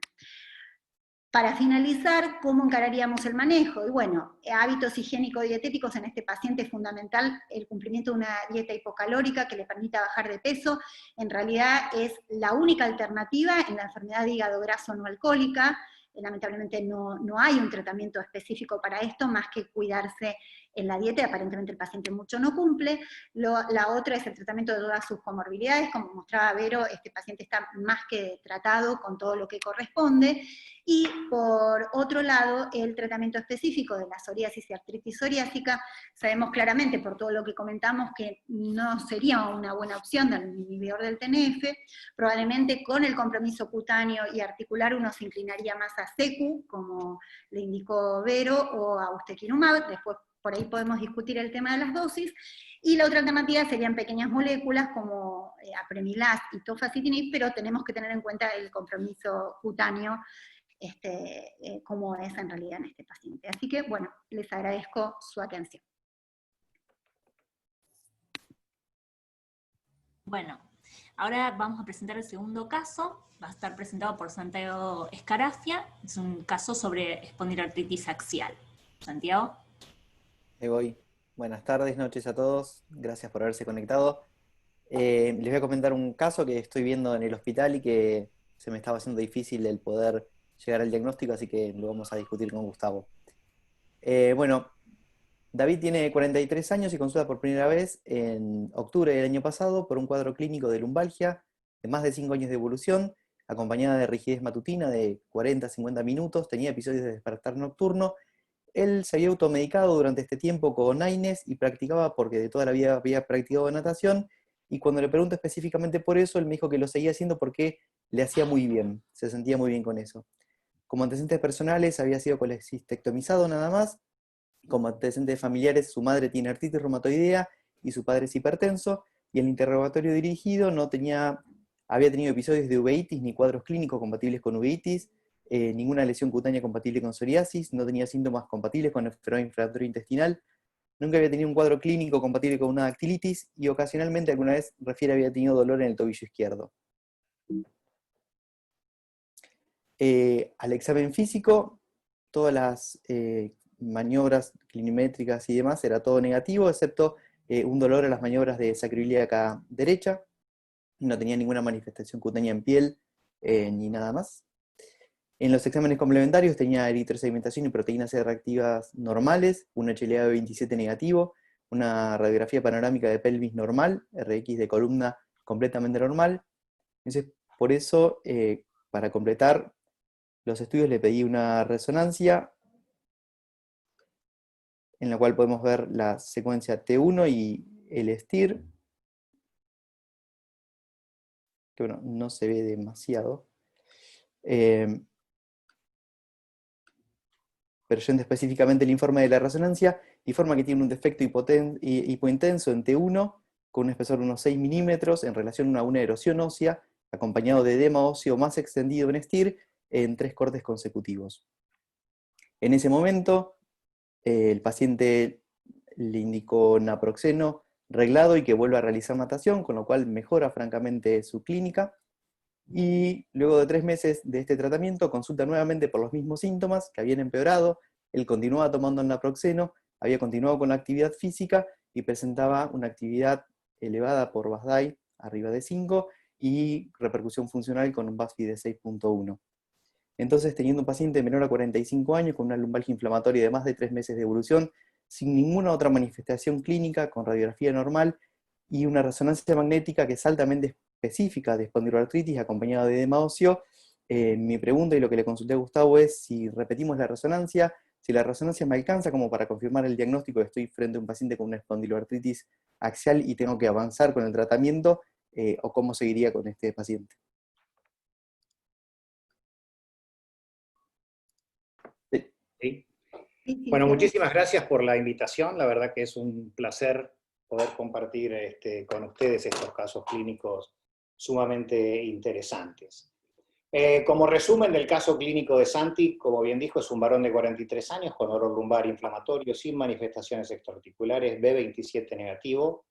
Para finalizar, ¿cómo encararíamos el manejo? Y bueno, hábitos higiénico-dietéticos en este paciente es fundamental el cumplimiento de una dieta hipocalórica que le permita bajar de peso. En realidad es la única alternativa en la enfermedad de hígado graso no alcohólica. Lamentablemente no hay un tratamiento específico para esto, más que cuidarse en la dieta, y aparentemente el paciente mucho no cumple. La otra es el tratamiento de todas sus comorbilidades, como mostraba Vero, este paciente está más que tratado con todo lo que corresponde. Y por otro lado, el tratamiento específico de la psoriasis y artritis psoriásica, sabemos claramente por todo lo que comentamos que no sería una buena opción del inhibidor del TNF, probablemente con el compromiso cutáneo y articular uno se inclinaría más a secu, como le indicó Vero, o a ustekinumab. Después por ahí podemos discutir el tema de las dosis, y la otra alternativa serían pequeñas moléculas como apremilaz y tofacitinib, pero tenemos que tener en cuenta el compromiso cutáneo, como es en realidad en este paciente. Así que, bueno, les agradezco su atención. Bueno, ahora vamos a presentar el segundo caso. Va a estar presentado por Santiago Escarafia. Es un caso sobre espondiloartritis axial. Santiago. Ahí voy. Buenas tardes, noches a todos. Gracias por haberse conectado. Les voy a comentar un caso que estoy viendo en el hospital y que se me estaba haciendo difícil el poder llegar al diagnóstico, así que lo vamos a discutir con Gustavo. Bueno, David tiene 43 años y consulta por primera vez en octubre del año pasado por un cuadro clínico de lumbalgia de más de 5 años de evolución, acompañada de rigidez matutina de 40-50 minutos, tenía episodios de despertar nocturno. Él se había automedicado durante este tiempo con AINES y practicaba porque de toda la vida había practicado natación, y cuando le pregunto específicamente por eso, él me dijo que lo seguía haciendo porque le hacía muy bien, se sentía muy bien con eso. Como antecedentes personales había sido colecistectomizado nada más. Como antecedentes familiares, su madre tiene artritis reumatoidea y su padre es hipertenso, y el interrogatorio dirigido había tenido episodios de uveitis ni cuadros clínicos compatibles con uveitis, ninguna lesión cutánea compatible con psoriasis, no tenía síntomas compatibles con enfermedad inflamatoria intestinal, nunca había tenido un cuadro clínico compatible con una dactilitis, y ocasionalmente alguna vez refiere había tenido dolor en el tobillo izquierdo. Al examen físico, todas las maniobras clinimétricas y demás era todo negativo, excepto un dolor a las maniobras de sacroiliaca derecha. No tenía ninguna manifestación cutánea en piel ni nada más. En los exámenes complementarios tenía eritrosedimentación y proteínas C reactivas normales, un HLA de 27 negativo, una radiografía panorámica de pelvis normal, RX de columna completamente normal. Entonces, por eso, para completar los estudios, le pedí una resonancia, en la cual podemos ver la secuencia T1 y el STIR, que bueno, no se ve demasiado. Pero yendo específicamente el informe de la resonancia, informa que tiene un defecto hipointenso en T1, con un espesor de unos 6 milímetros en relación a una erosión ósea, acompañado de edema óseo más extendido en STIR, en 3 cortes consecutivos. En ese momento, el paciente le indicó naproxeno reglado y que vuelva a realizar natación, con lo cual mejora francamente su clínica. Y luego de 3 meses de este tratamiento, consulta nuevamente por los mismos síntomas que habían empeorado. Él continuaba tomando el naproxeno, había continuado con la actividad física y presentaba una actividad elevada por BASDAI, arriba de 5, y repercusión funcional con un BASFI de 6.1. Entonces, teniendo un paciente menor a 45 años con una lumbalgia inflamatoria de más de 3 meses de evolución, sin ninguna otra manifestación clínica, con radiografía normal y una resonancia magnética que es altamente específica de espondiloartritis acompañada de edema óseo, mi pregunta y lo que le consulté a Gustavo es si repetimos la resonancia, si la resonancia me alcanza como para confirmar el diagnóstico de que estoy frente a un paciente con una espondiloartritis axial y tengo que avanzar con el tratamiento, o cómo seguiría con este paciente. Sí. Bueno, muchísimas gracias por la invitación. La verdad que es un placer poder compartir con ustedes estos casos clínicos sumamente interesantes. Como resumen del caso clínico de Santi, como bien dijo, es un varón de 43 años con dolor lumbar inflamatorio sin manifestaciones extraarticulares, B27 negativo,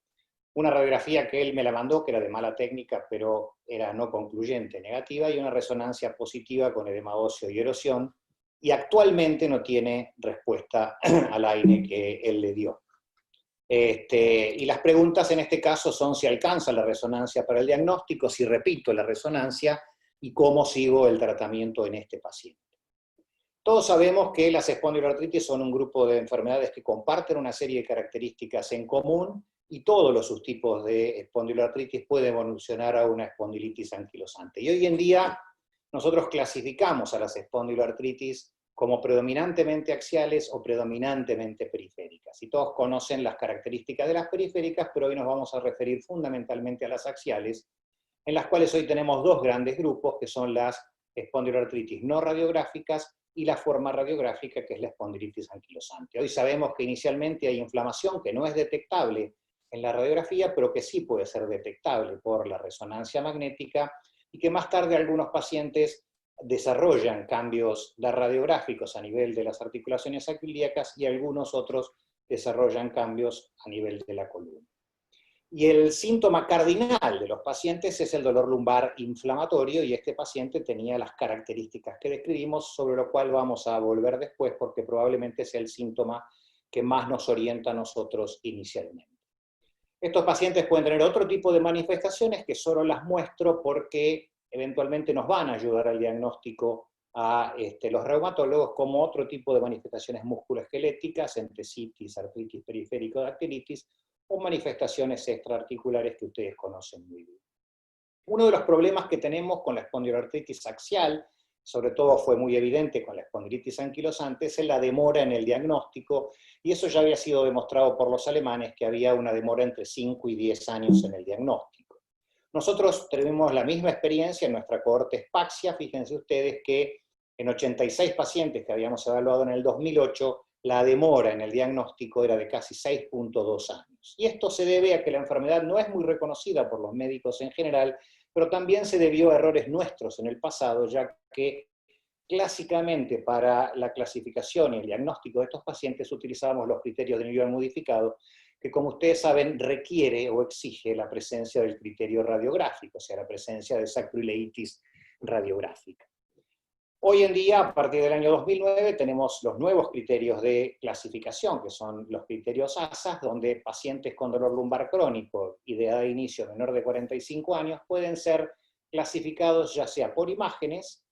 una radiografía que él me la mandó, que era de mala técnica, pero era no concluyente, negativa, y una resonancia positiva con edema óseo y erosión, y actualmente no tiene respuesta al AINE que él le dio. Y las preguntas en este caso son si alcanza la resonancia para el diagnóstico, si repito la resonancia, y cómo sigo el tratamiento en este paciente. Todos sabemos que las espondiloartritis son un grupo de enfermedades que comparten una serie de características en común, y todos los subtipos de espondiloartritis pueden evolucionar a una espondilitis anquilosante. Y hoy en día nosotros clasificamos a las espondiloartritis como predominantemente axiales o predominantemente periféricas. Y todos conocen las características de las periféricas, pero hoy nos vamos a referir fundamentalmente a las axiales, en las cuales hoy tenemos dos grandes grupos, que son las espondiloartritis no radiográficas y la forma radiográfica, que es la espondilitis anquilosante. Hoy sabemos que inicialmente hay inflamación que no es detectable en la radiografía, pero que sí puede ser detectable por la resonancia magnética, y que más tarde algunos pacientes desarrollan cambios radiográficos a nivel de las articulaciones sacroiliacas y algunos otros desarrollan cambios a nivel de la columna. Y el síntoma cardinal de los pacientes es el dolor lumbar inflamatorio, y este paciente tenía las características que describimos, sobre lo cual vamos a volver después, porque probablemente sea el síntoma que más nos orienta a nosotros inicialmente. Estos pacientes pueden tener otro tipo de manifestaciones que solo las muestro porque eventualmente nos van a ayudar al diagnóstico a los reumatólogos, como otro tipo de manifestaciones musculoesqueléticas, entesitis, artritis periférico-dactilitis, o manifestaciones extraarticulares que ustedes conocen muy bien. Uno de los problemas que tenemos con la espondiloartritis axial, sobre todo fue muy evidente con la espondilitis anquilosante, es la demora en el diagnóstico, y eso ya había sido demostrado por los alemanes, que había una demora entre 5 y 10 años en el diagnóstico. Nosotros tenemos la misma experiencia en nuestra cohorte SPAXIA. Fíjense ustedes que en 86 pacientes que habíamos evaluado en el 2008, la demora en el diagnóstico era de casi 6.2 años. Y esto se debe a que la enfermedad no es muy reconocida por los médicos en general, pero también se debió a errores nuestros en el pasado, ya que clásicamente para la clasificación y el diagnóstico de estos pacientes utilizábamos los criterios de nivel modificado, que como ustedes saben requiere o exige la presencia del criterio radiográfico, o sea, la presencia de sacroileitis radiográfica. Hoy en día, a partir del año 2009, tenemos los nuevos criterios de clasificación, que son los criterios ASAS, donde pacientes con dolor lumbar crónico y de edad de inicio menor de 45 años pueden ser clasificados ya sea por imágenes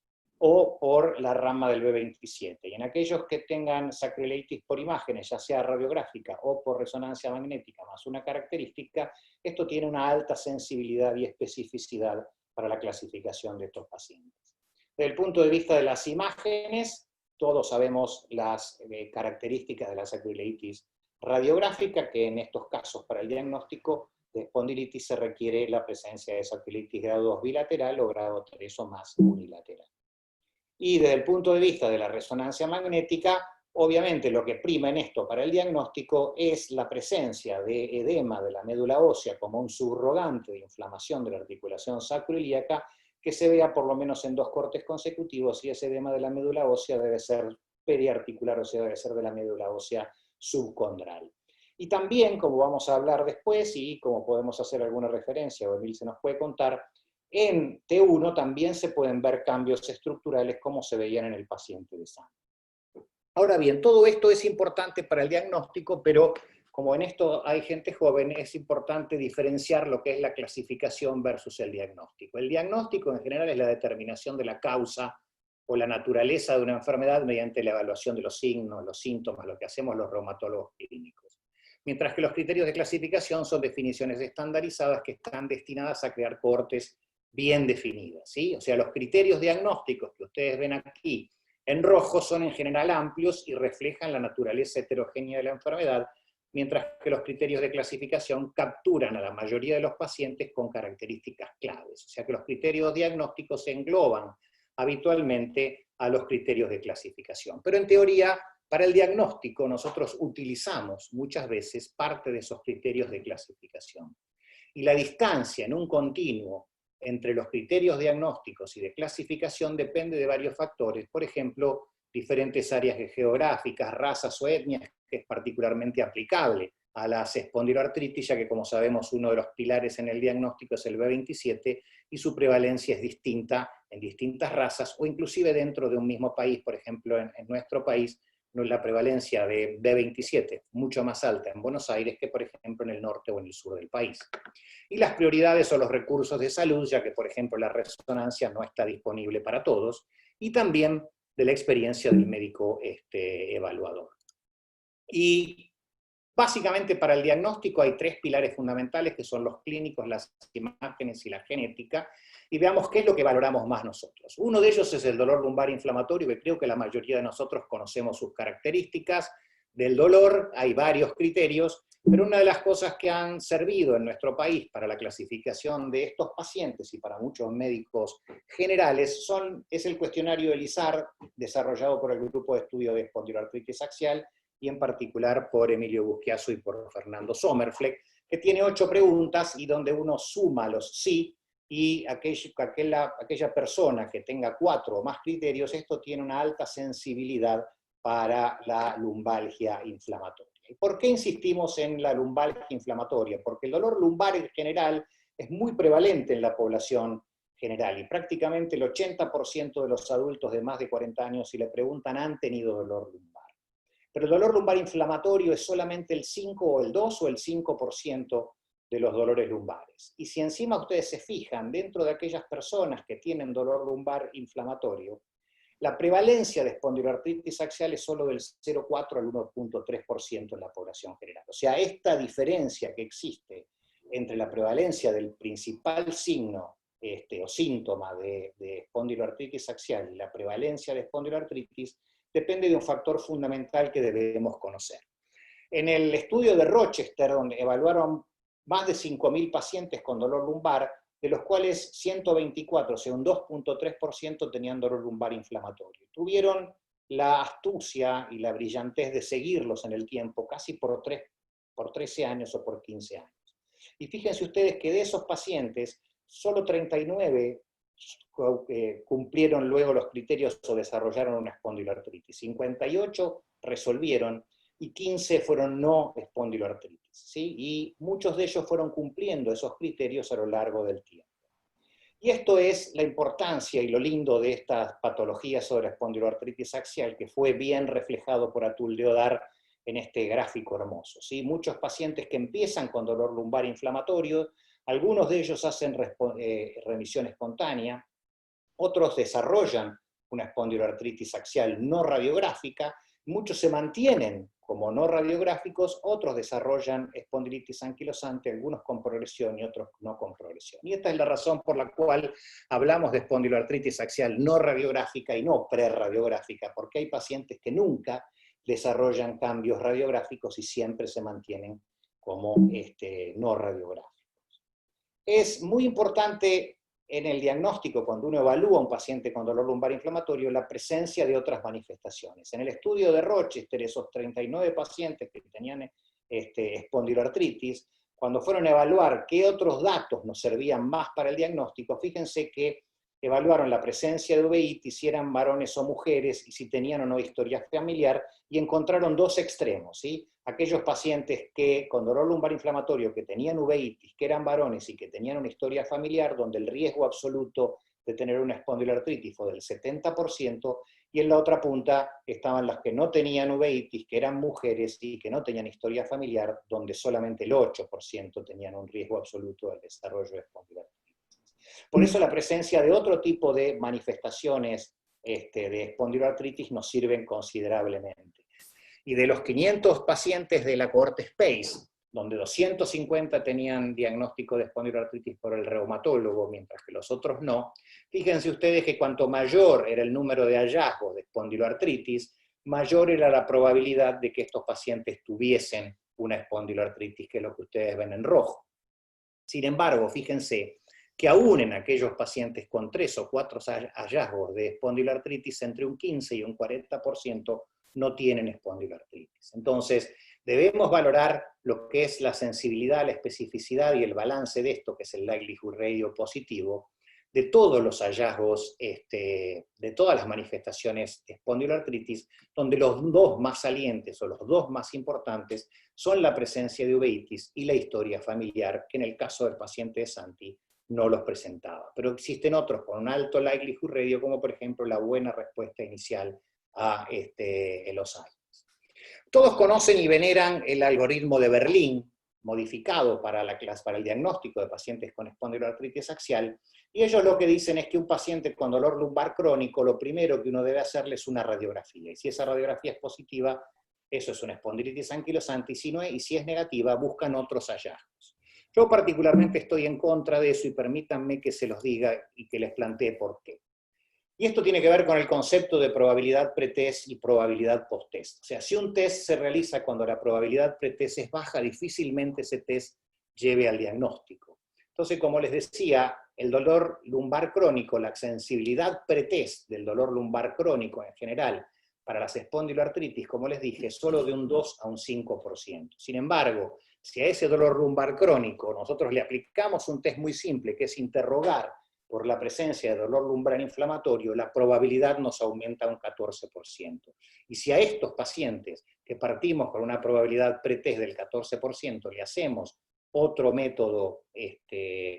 o por la rama del B27. Y en aquellos que tengan sacroileitis por imágenes, ya sea radiográfica o por resonancia magnética más una característica, esto tiene una alta sensibilidad y especificidad para la clasificación de estos pacientes. Desde el punto de vista de las imágenes, todos sabemos las características de la sacroileitis radiográfica, que en estos casos para el diagnóstico de espondilitis se requiere la presencia de sacroileitis grado 2 bilateral o grado 3 o más unilateral. Y desde el punto de vista de la resonancia magnética, obviamente lo que prima en esto para el diagnóstico es la presencia de edema de la médula ósea como un subrogante de inflamación de la articulación sacroiliaca, que se vea por lo menos en 2 cortes consecutivos, y ese edema de la médula ósea debe ser periarticular, o sea, debe ser de la médula ósea subcondral. Y también, como vamos a hablar después, y como podemos hacer alguna referencia, o Emil se nos puede contar, en T1 también se pueden ver cambios estructurales como se veían en el paciente de sangre. Ahora bien, todo esto es importante para el diagnóstico, pero como en esto hay gente joven, es importante diferenciar lo que es la clasificación versus el diagnóstico. El diagnóstico en general es la determinación de la causa o la naturaleza de una enfermedad mediante la evaluación de los signos, los síntomas, lo que hacemos los reumatólogos clínicos. Mientras que los criterios de clasificación son definiciones estandarizadas que están destinadas a crear cohortes bien definidas, ¿sí? O sea, los criterios diagnósticos que ustedes ven aquí en rojo son en general amplios y reflejan la naturaleza heterogénea de la enfermedad, mientras que los criterios de clasificación capturan a la mayoría de los pacientes con características claves. O sea que los criterios diagnósticos se engloban habitualmente a los criterios de clasificación. Pero en teoría, para el diagnóstico nosotros utilizamos muchas veces parte de esos criterios de clasificación. Y la distancia en un continuo entre los criterios diagnósticos y de clasificación depende de varios factores. Por ejemplo, diferentes áreas geográficas, razas o etnias, que es particularmente aplicable a las espondiloartritis, ya que como sabemos uno de los pilares en el diagnóstico es el B27 y su prevalencia es distinta en distintas razas, o inclusive dentro de un mismo país. Por ejemplo, en nuestro país, la prevalencia de B27 mucho más alta en Buenos Aires que, por ejemplo, en el norte o en el sur del país. Y las prioridades o los recursos de salud, ya que, por ejemplo, la resonancia no está disponible para todos, y también de la experiencia del médico evaluador. Y básicamente para el diagnóstico hay tres pilares fundamentales, que son los clínicos, las imágenes y la genética, y veamos qué es lo que valoramos más nosotros. Uno de ellos es el dolor lumbar inflamatorio, que creo que la mayoría de nosotros conocemos sus características. Del dolor hay varios criterios, pero una de las cosas que han servido en nuestro país para la clasificación de estos pacientes y para muchos médicos generales es el cuestionario ELISAR, desarrollado por el Grupo de Estudio de Espondiloartritis Axial, y en particular por Emilio Buschiazzo y por Fernando Sommerfleck, que tiene 8 preguntas y donde uno suma los sí, y aquella persona que tenga 4 o más criterios, esto tiene una alta sensibilidad para la lumbalgia inflamatoria. ¿Y por qué insistimos en la lumbalgia inflamatoria? Porque el dolor lumbar en general es muy prevalente en la población general, y prácticamente el 80% de los adultos de más de 40 años, si le preguntan, han tenido dolor lumbar. Pero el dolor lumbar inflamatorio es solamente el 5 o el 2 o el 5% de los dolores lumbares. Y si encima ustedes se fijan, dentro de aquellas personas que tienen dolor lumbar inflamatorio, la prevalencia de espondiloartritis axial es solo del 0,4 al 1,3% en la población general. O sea, esta diferencia que existe entre la prevalencia del principal signo o síntoma de espondiloartritis axial y la prevalencia de espondiloartritis depende de un factor fundamental que debemos conocer. En el estudio de Rochester, donde evaluaron más de 5.000 pacientes con dolor lumbar, de los cuales 124, o sea, un 2,3% tenían dolor lumbar inflamatorio. Tuvieron la astucia y la brillantez de seguirlos en el tiempo, casi por 13 años o por 15 años. Y fíjense ustedes que de esos pacientes, solo 39 cumplieron luego los criterios o desarrollaron una espondiloartritis. 58 resolvieron y 15 fueron no espondiloartritis, ¿sí? Y muchos de ellos fueron cumpliendo esos criterios a lo largo del tiempo. Y esto es la importancia y lo lindo de estas patologías sobre espondiloartritis axial, que fue bien reflejado por Atul Deodar en este gráfico hermoso, ¿sí? Muchos pacientes que empiezan con dolor lumbar inflamatorio, algunos de ellos hacen remisión espontánea, otros desarrollan una espondiloartritis axial no radiográfica, muchos se mantienen como no radiográficos, otros desarrollan espondilitis anquilosante, algunos con progresión y otros no con progresión. Y esta es la razón por la cual hablamos de espondiloartritis axial no radiográfica y no preradiográfica, porque hay pacientes que nunca desarrollan cambios radiográficos y siempre se mantienen como no radiográficos. Es muy importante en el diagnóstico, cuando uno evalúa a un paciente con dolor lumbar inflamatorio, la presencia de otras manifestaciones. En el estudio de Rochester, esos 39 pacientes que tenían espondiloartritis, cuando fueron a evaluar qué otros datos nos servían más para el diagnóstico, fíjense que evaluaron la presencia de uveitis, si eran varones o mujeres, y si tenían o no historia familiar, y encontraron dos extremos, ¿sí? Aquellos pacientes que con dolor lumbar inflamatorio que tenían uveitis, que eran varones y que tenían una historia familiar, donde el riesgo absoluto de tener una espondiloartritis fue del 70%, y en la otra punta estaban las que no tenían uveitis, que eran mujeres y que no tenían historia familiar, donde solamente el 8% tenían un riesgo absoluto del desarrollo de espondiloartritis. Por eso la presencia de otro tipo de manifestaciones de espondiloartritis nos sirven considerablemente. Y de los 500 pacientes de la cohorte SPACE, donde 250 tenían diagnóstico de espondiloartritis por el reumatólogo, mientras que los otros no, fíjense ustedes que cuanto mayor era el número de hallazgos de espondiloartritis, mayor era la probabilidad de que estos pacientes tuviesen una espondiloartritis, que es lo que ustedes ven en rojo. Sin embargo, fíjense que aún en aquellos pacientes con 3 o 4 hallazgos de espondiloartritis, entre un 15 y un 40% no tienen espondiloartritis. Entonces, debemos valorar lo que es la sensibilidad, la especificidad y el balance de esto, que es el likelihood ratio positivo, de todos los hallazgos, de todas las manifestaciones de espondiloartritis, donde los dos más salientes o los dos más importantes son la presencia de uveitis y la historia familiar, que en el caso del paciente de Santi no los presentaba. Pero existen otros con un alto likelihood radio, como por ejemplo la buena respuesta inicial a los años. Todos conocen y veneran el algoritmo de Berlín, modificado para el diagnóstico de pacientes con espondiloartritis axial, y ellos lo que dicen es que un paciente con dolor lumbar crónico, lo primero que uno debe hacerle es una radiografía, y si esa radiografía es positiva, eso es una espondilitis anquilosante, y si es negativa, buscan otros hallazgos. Yo particularmente estoy en contra de eso, y permítanme que se los diga y que les plantee por qué. Y esto tiene que ver con el concepto de probabilidad pretest y probabilidad posttest. O sea, si un test se realiza cuando la probabilidad pretest es baja, difícilmente ese test lleve al diagnóstico. Entonces, como les decía, el dolor lumbar crónico, la sensibilidad pretest del dolor lumbar crónico en general, para las espondiloartritis, como les dije, solo de un 2 a un 5%. Sin embargo, si a ese dolor lumbar crónico nosotros le aplicamos un test muy simple, que es interrogar por la presencia de dolor lumbar inflamatorio, la probabilidad nos aumenta un 14%. Y si a estos pacientes que partimos con una probabilidad pretest del 14% le hacemos otro método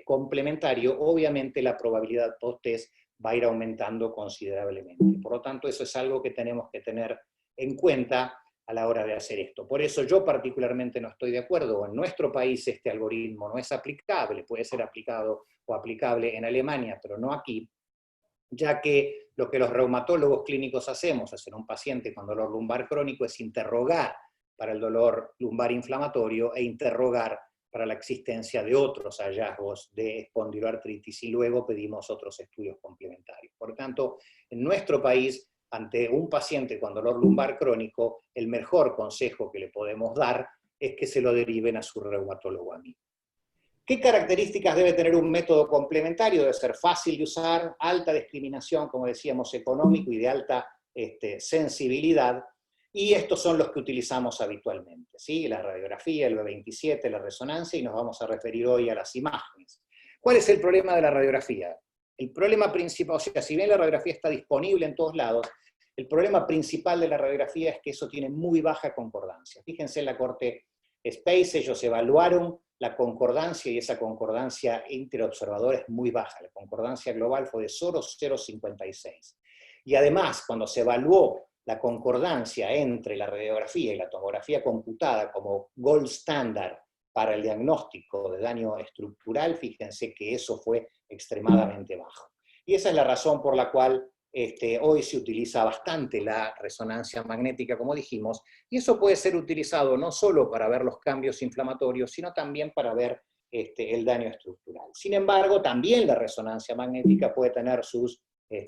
complementario, obviamente la probabilidad post-test va a ir aumentando considerablemente. Por lo tanto, eso es algo que tenemos que tener en cuenta a la hora de hacer esto. Por eso yo particularmente no estoy de acuerdo. En nuestro país este algoritmo no es aplicable, puede ser aplicado o aplicable en Alemania, pero no aquí, ya que lo que los reumatólogos clínicos hacemos en un paciente con dolor lumbar crónico es interrogar para el dolor lumbar inflamatorio e interrogar para la existencia de otros hallazgos de espondiloartritis, y luego pedimos otros estudios complementarios. Por tanto, en nuestro país, ante un paciente con dolor lumbar crónico, el mejor consejo que le podemos dar es que se lo deriven a su reumatólogo amigo. ¿Qué características debe tener un método complementario? Debe ser fácil de usar, alta discriminación, como decíamos, económico y de alta sensibilidad, y estos son los que utilizamos habitualmente, ¿sí? La radiografía, el B27, la resonancia, y nos vamos a referir hoy a las imágenes. ¿Cuál es el problema de la radiografía? El problema principal, o sea, si bien la radiografía está disponible en todos lados, el problema principal de la radiografía es que eso tiene muy baja concordancia. Fíjense en la corte SPACE, ellos evaluaron la concordancia, y esa concordancia interobservador es muy baja. La concordancia global fue de solo 0,56. Y además, cuando se evaluó la concordancia entre la radiografía y la tomografía computada como gold standard para el diagnóstico de daño estructural, fíjense que eso fue extremadamente bajo. Y esa es la razón por la cual hoy se utiliza bastante la resonancia magnética, como dijimos, y eso puede ser utilizado no solo para ver los cambios inflamatorios, sino también para ver el daño estructural. Sin embargo, también la resonancia magnética puede tener sus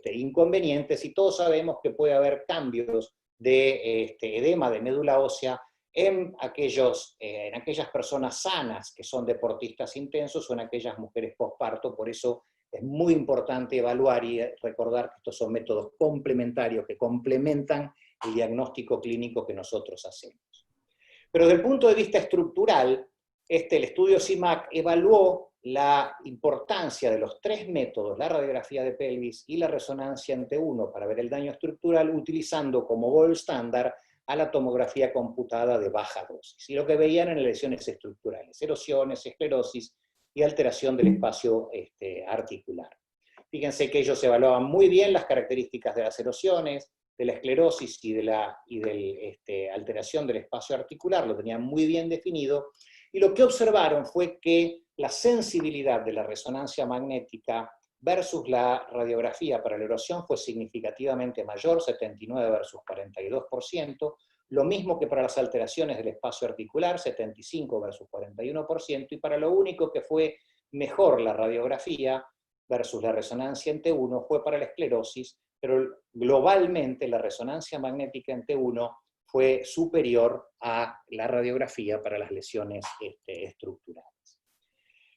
inconvenientes, y todos sabemos que puede haber cambios de edema de médula ósea en aquellas personas sanas que son deportistas intensos o en aquellas mujeres posparto. Por eso es muy importante evaluar y recordar que estos son métodos complementarios que complementan el diagnóstico clínico que nosotros hacemos. Pero desde el punto de vista estructural, el estudio CIMAC evaluó la importancia de los tres métodos, la radiografía de pelvis y la resonancia en T1 para ver el daño estructural, utilizando como gold standard a la tomografía computada de baja dosis. Y lo que veían en lesiones estructurales, erosiones, esclerosis y alteración del espacio articular. Fíjense que ellos evaluaban muy bien las características de las erosiones, de la esclerosis y de la alteración del espacio articular, lo tenían muy bien definido, y lo que observaron fue que la sensibilidad de la resonancia magnética versus la radiografía para la erosión fue significativamente mayor, 79 versus 42%, lo mismo que para las alteraciones del espacio articular, 75 versus 41%, y para lo único que fue mejor la radiografía versus la resonancia en T1 fue para la esclerosis, pero globalmente la resonancia magnética en T1 fue superior a la radiografía para las lesiones estructurales.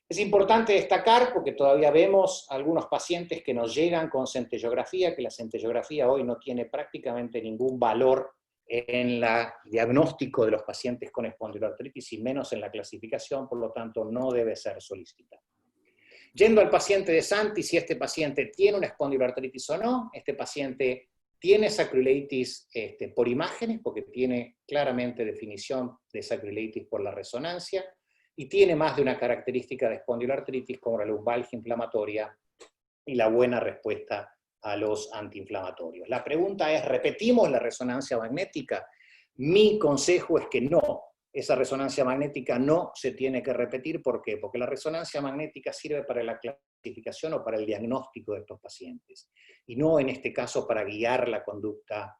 Es importante destacar, porque todavía vemos algunos pacientes que nos llegan con centellografía, que la centellografía hoy no tiene prácticamente ningún valor en el diagnóstico de los pacientes con espondiloartritis y menos en la clasificación, por lo tanto no debe ser solicitada. Yendo al paciente de Santi, si este paciente tiene una espondiloartritis o no, este paciente tiene sacroileitis por imágenes, porque tiene claramente definición de sacroileitis por la resonancia, y tiene más de una característica de espondiloartritis como la lumbalgia inflamatoria y la buena respuesta a los antiinflamatorios. La pregunta es, ¿repetimos la resonancia magnética? Mi consejo es que no. Esa resonancia magnética no se tiene que repetir. ¿Por qué? Porque la resonancia magnética sirve para la clasificación o para el diagnóstico de estos pacientes, y no en este caso para guiar la conducta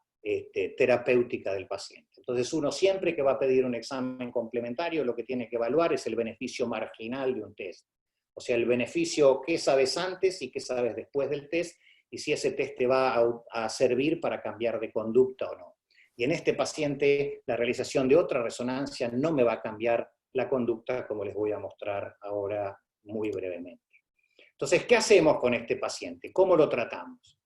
terapéutica del paciente. Entonces uno siempre que va a pedir un examen complementario lo que tiene que evaluar es el beneficio marginal de un test. O sea, el beneficio que sabes antes y que sabes después del test, y si ese test te va a servir para cambiar de conducta o no. Y en este paciente la realización de otra resonancia no me va a cambiar la conducta, como les voy a mostrar ahora muy brevemente. Entonces, ¿qué hacemos con este paciente? ¿Cómo lo tratamos?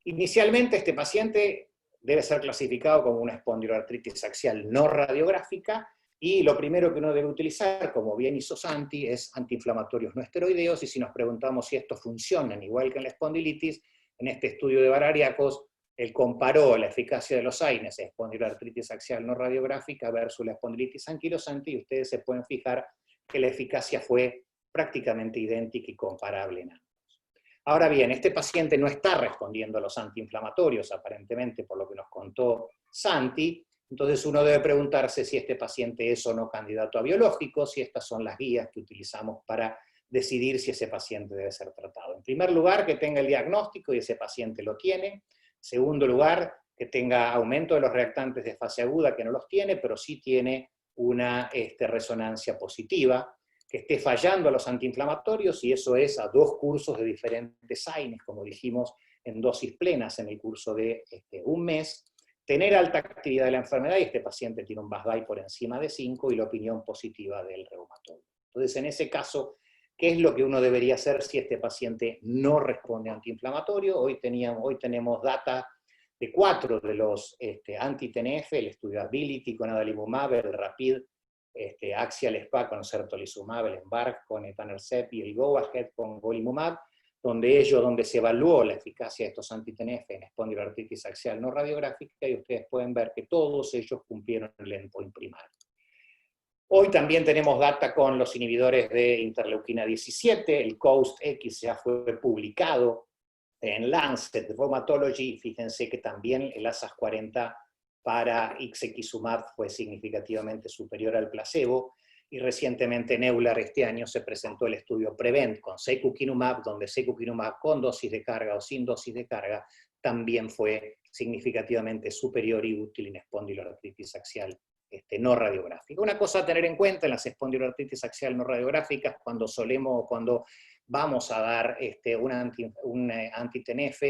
Inicialmente este paciente debe ser clasificado como una espondiloartritis axial no radiográfica, y lo primero que uno debe utilizar, como bien hizo Santi, es antiinflamatorios no esteroideos, y si nos preguntamos si estos funcionan igual que en la espondilitis, en este estudio de Barariacos, él comparó la eficacia de los AINES, espondiloartritis axial no radiográfica, versus la espondilitis anquilosante, y ustedes se pueden fijar que la eficacia fue prácticamente idéntica y comparable en ambos. Ahora bien, este paciente no está respondiendo a los antiinflamatorios, aparentemente por lo que nos contó Santi, entonces uno debe preguntarse si este paciente es o no candidato a biológicos, si estas son las guías que utilizamos para decidir si ese paciente debe ser tratado. En primer lugar, que tenga el diagnóstico y ese paciente lo tiene. En segundo lugar, que tenga aumento de los reactantes de fase aguda, que no los tiene, pero sí tiene una resonancia positiva, que esté fallando a los antiinflamatorios, y eso es a 2 cursos de diferentes AINES, como dijimos, en dosis plenas en el curso de un mes, tener alta actividad de la enfermedad, y este paciente tiene un BASDAI por encima de 5, y la opinión positiva del reumatólogo. Entonces, en ese caso, ¿qué es lo que uno debería hacer si este paciente no responde a antiinflamatorio? Hoy tenemos data de 4 de los anti-TNF, el estudio Ability con adalimumab, el Rapid, Axial SPA con certolizumab, el Embark con etanercept y el Go Ahead con golimumab, donde se evaluó la eficacia de estos anti-TNF en espondiloartritis axial no radiográfica, y ustedes pueden ver que todos ellos cumplieron el endpoint primario. Hoy también tenemos data con los inhibidores de interleuquina 17, el COAST-X ya fue publicado en Lancet Rheumatology, fíjense que también el ASAS40 para ixekizumab fue significativamente superior al placebo, y recientemente en EULAR este año se presentó el estudio PREVENT con secukinumab, donde secukinumab con dosis de carga o sin dosis de carga también fue significativamente superior y útil en espondiloartritis axial no radiográfica. Una cosa a tener en cuenta en las espondiloartritis axial no radiográficas, cuando vamos a dar un anti-TNF,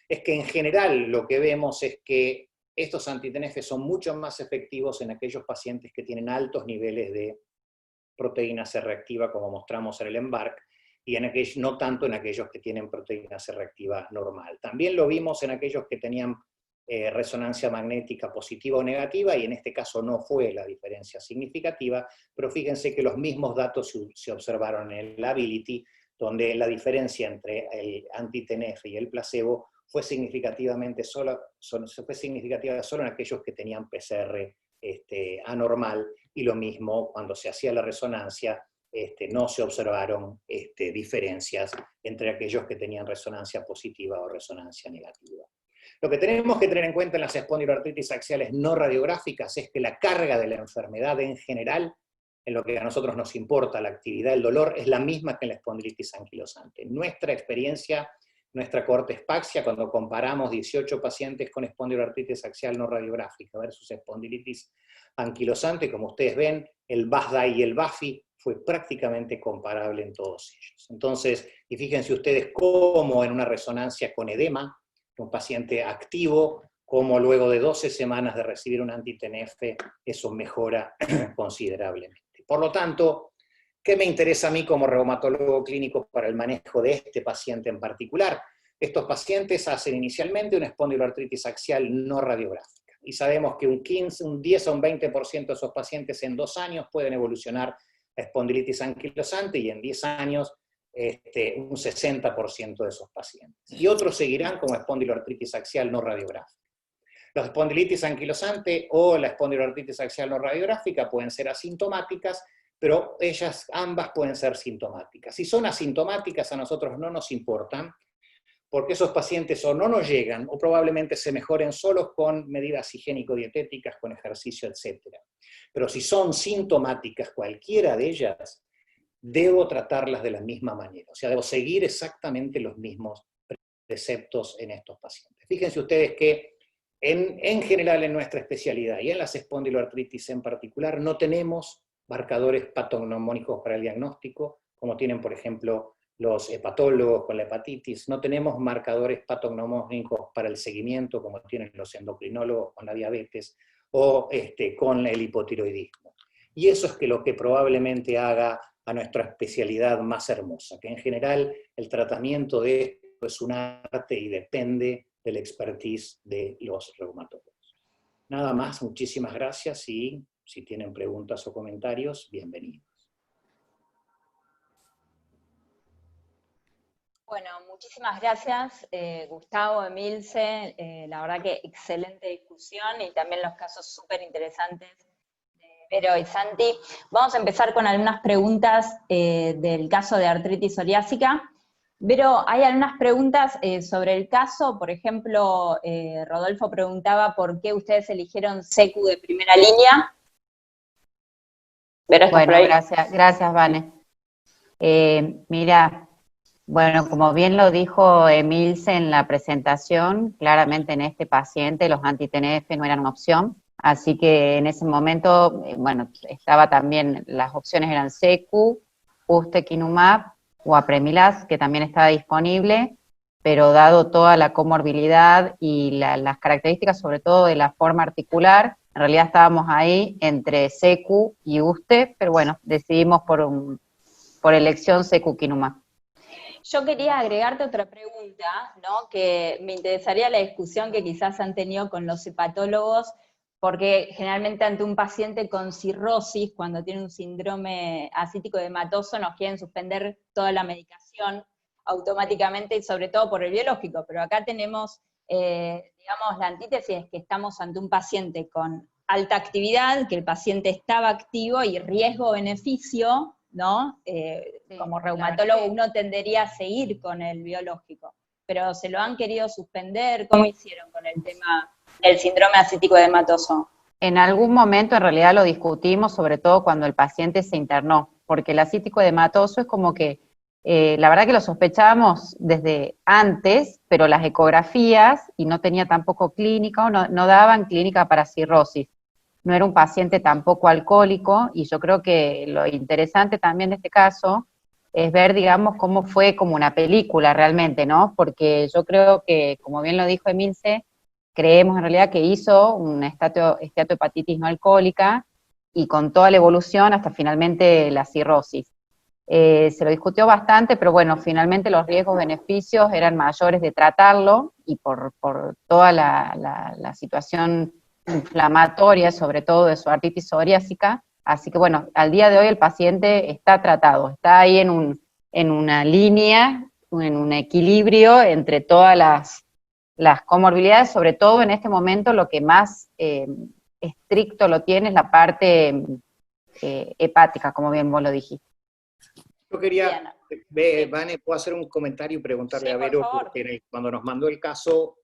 es que en general lo que vemos es que estos anti-TNF son mucho más efectivos en aquellos pacientes que tienen altos niveles de proteína C reactiva, como mostramos en el Embark, y no tanto en aquellos que tienen proteína C reactiva normal. También lo vimos en aquellos que tenían resonancia magnética positiva o negativa, y en este caso no fue la diferencia significativa, pero fíjense que los mismos datos se observaron en el Ability, donde la diferencia entre el anti-TNF y el placebo fue significativa solo en aquellos que tenían PCR anormal, y lo mismo cuando se hacía la resonancia, no se observaron diferencias entre aquellos que tenían resonancia positiva o resonancia negativa. Lo que tenemos que tener en cuenta en las espondiloartritis axiales no radiográficas es que la carga de la enfermedad en general, en lo que a nosotros nos importa, la actividad del dolor, es la misma que en la espondilitis anquilosante. Nuestra experiencia, nuestra cohorte SPAXIA, cuando comparamos 18 pacientes con espondiloartritis axial no radiográfica versus espondilitis anquilosante, como ustedes ven, el BASDAI y el BAFI fue prácticamente comparable en todos ellos. Entonces, y fíjense ustedes cómo en una resonancia con edema, un paciente activo, como luego de 12 semanas de recibir un anti-TNF, eso mejora considerablemente. Por lo tanto, ¿qué me interesa a mí como reumatólogo clínico para el manejo de este paciente en particular? Estos pacientes hacen inicialmente una espondiloartritis axial no radiográfica, y sabemos que un 10 o un 20% de esos pacientes en 2 años pueden evolucionar a espondilitis anquilosante, y en 10 años un 60% de esos pacientes. Y otros seguirán como espondiloartritis axial no radiográfica. La espondilitis anquilosante o la espondiloartritis axial no radiográfica pueden ser asintomáticas, pero ambas pueden ser sintomáticas. Si son asintomáticas, a nosotros no nos importan, porque esos pacientes o no nos llegan, o probablemente se mejoren solos con medidas higiénico-dietéticas, con ejercicio, etc. Pero si son sintomáticas, cualquiera de ellas, debo tratarlas de la misma manera. O sea, debo seguir exactamente los mismos preceptos en estos pacientes. Fíjense ustedes que en general en nuestra especialidad y en las espondiloartritis en particular, no tenemos marcadores patognomónicos para el diagnóstico, como tienen, por ejemplo, los hepatólogos con la hepatitis. No tenemos marcadores patognomónicos para el seguimiento, como tienen los endocrinólogos con la diabetes, o con el hipotiroidismo. Y eso es lo que probablemente haga a nuestra especialidad más hermosa, que en general el tratamiento de esto es un arte y depende del expertise de los reumatólogos. Nada más, muchísimas gracias, y si tienen preguntas o comentarios, bienvenidos. Bueno, muchísimas gracias, Gustavo, Emilce, la verdad que excelente discusión y también los casos súper interesantes de Vero y Santi. Vamos a empezar con algunas preguntas del caso de artritis psoriásica. Vero, hay algunas preguntas sobre el caso, por ejemplo, Rodolfo preguntaba por qué ustedes eligieron secu de primera línea. Vero, ¿estás por ahí? Gracias, Vane. Mira, bueno, como bien lo dijo Emilce en la presentación, claramente en este paciente los anti-TNF no eran una opción, así que en ese momento, bueno, estaba también, las opciones eran secu, ustekinumab o apremilast, que también estaba disponible, pero dado toda la comorbilidad y las características, sobre todo de la forma articular, en realidad estábamos ahí entre secu y uste, pero bueno, decidimos por elección secukinumab. Yo quería agregarte otra pregunta, ¿no? Que me interesaría la discusión que quizás han tenido con los hepatólogos, porque generalmente ante un paciente con cirrosis, cuando tiene un síndrome acítico hematoso, nos quieren suspender toda la medicación automáticamente, y sobre todo por el biológico, pero acá tenemos, digamos, la antítesis es que estamos ante un paciente con alta actividad, que el paciente estaba activo y riesgo-beneficio, ¿no? Como reumatólogo uno tendería a seguir con el biológico, pero se lo han querido suspender. ¿Cómo hicieron con el tema del síndrome acítico hematoso? En algún momento en realidad lo discutimos, sobre todo cuando el paciente se internó, porque el acítico hematoso es como que, la verdad que lo sospechábamos desde antes, pero las ecografías, y no tenía tampoco clínica, no daban clínica para cirrosis. No era un paciente tampoco alcohólico, y yo creo que lo interesante también de este caso es ver, digamos, cómo fue como una película realmente, ¿no? Porque yo creo que, como bien lo dijo Emilce, creemos en realidad que hizo una esteatohepatitis no alcohólica, y con toda la evolución hasta finalmente la cirrosis. Se lo discutió bastante, pero bueno, finalmente los riesgos-beneficios eran mayores de tratarlo, y por toda la situación inflamatoria, sobre todo de su artritis psoriásica. Así que bueno, al día de hoy el paciente está tratado, está ahí en una línea, en un equilibrio entre todas las comorbilidades, sobre todo en este momento lo que más estricto lo tiene es la parte hepática, como bien vos lo dijiste. Yo quería, Vane, ¿puedo hacer un comentario y preguntarle a Vero? Porque cuando nos mandó el caso,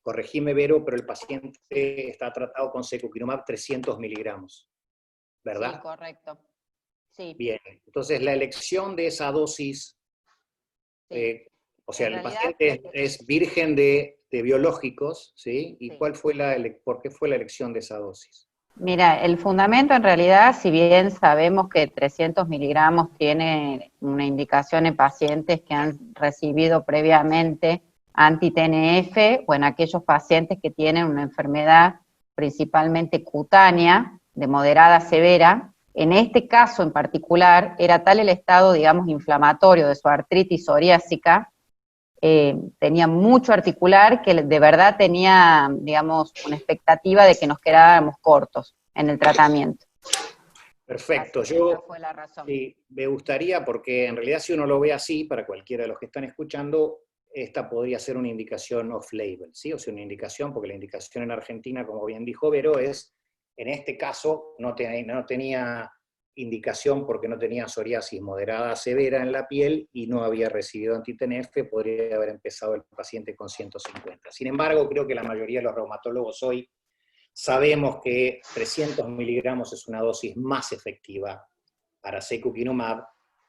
corregime, Vero, pero el paciente está tratado con secukinumab 300 miligramos, ¿verdad? Sí, correcto. Sí. Bien, entonces la elección de esa dosis, sí. O sea, el paciente es virgen de biológicos, ¿sí? ¿Y por qué fue la elección de esa dosis? Mira, el fundamento en realidad, si bien sabemos que 300 miligramos tiene una indicación en pacientes que han recibido previamente anti-TNF, o en aquellos pacientes que tienen una enfermedad principalmente cutánea, de moderada a severa, en este caso en particular, era tal el estado, digamos, inflamatorio de su artritis psoriásica, tenía mucho articular, que de verdad tenía, digamos, una expectativa de que nos quedáramos cortos en el tratamiento. Perfecto, fue la razón. Sí, me gustaría, porque en realidad si uno lo ve así, para cualquiera de los que están escuchando, esta podría ser una indicación off-label, ¿sí? O sea, una indicación, porque la indicación en Argentina, como bien dijo Vero, es, en este caso, no tenía indicación porque no tenía psoriasis moderada a severa en la piel y no había recibido anti-TNF, podría haber empezado el paciente con 150. Sin embargo, creo que la mayoría de los reumatólogos hoy sabemos que 300 miligramos es una dosis más efectiva para secukinumab,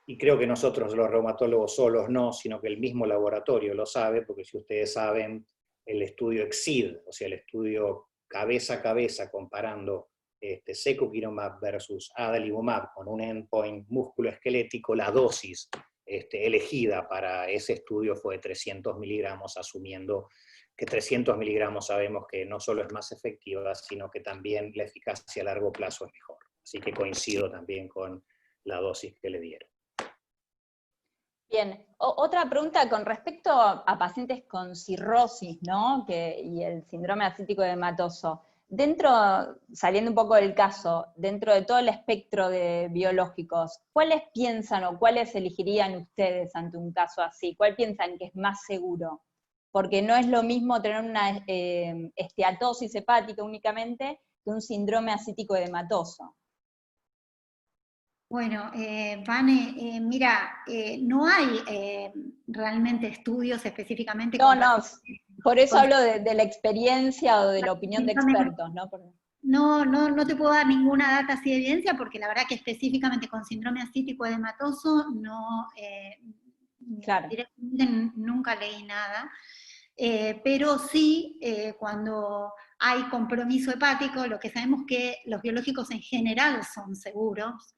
y creo que nosotros los reumatólogos solos no, sino que el mismo laboratorio lo sabe, porque si ustedes saben, el estudio EXCEED, o sea, el estudio cabeza a cabeza comparando secukinumab versus adalimumab con un endpoint musculoesquelético, la dosis elegida para ese estudio fue de 300 miligramos, asumiendo que 300 miligramos sabemos que no solo es más efectiva, sino que también la eficacia a largo plazo es mejor. Así que coincido también con la dosis que le dieron. Bien, otra pregunta con respecto a pacientes con cirrosis, ¿no? Y el síndrome acítico edematoso. Saliendo un poco del caso, dentro de todo el espectro de biológicos, ¿cuáles piensan o cuáles elegirían ustedes ante un caso así? ¿Cuál piensan que es más seguro? Porque no es lo mismo tener una esteatosis hepática únicamente que un síndrome acítico edematoso. Bueno, Vane, mira, no hay realmente estudios específicamente. No, por eso hablo de la experiencia o de la opinión de expertos, ¿no? No te puedo dar ninguna data así de evidencia, porque la verdad que específicamente con síndrome acítico edematoso no, claro. Directamente nunca leí nada, pero sí cuando hay compromiso hepático, lo que sabemos que los biológicos en general son seguros,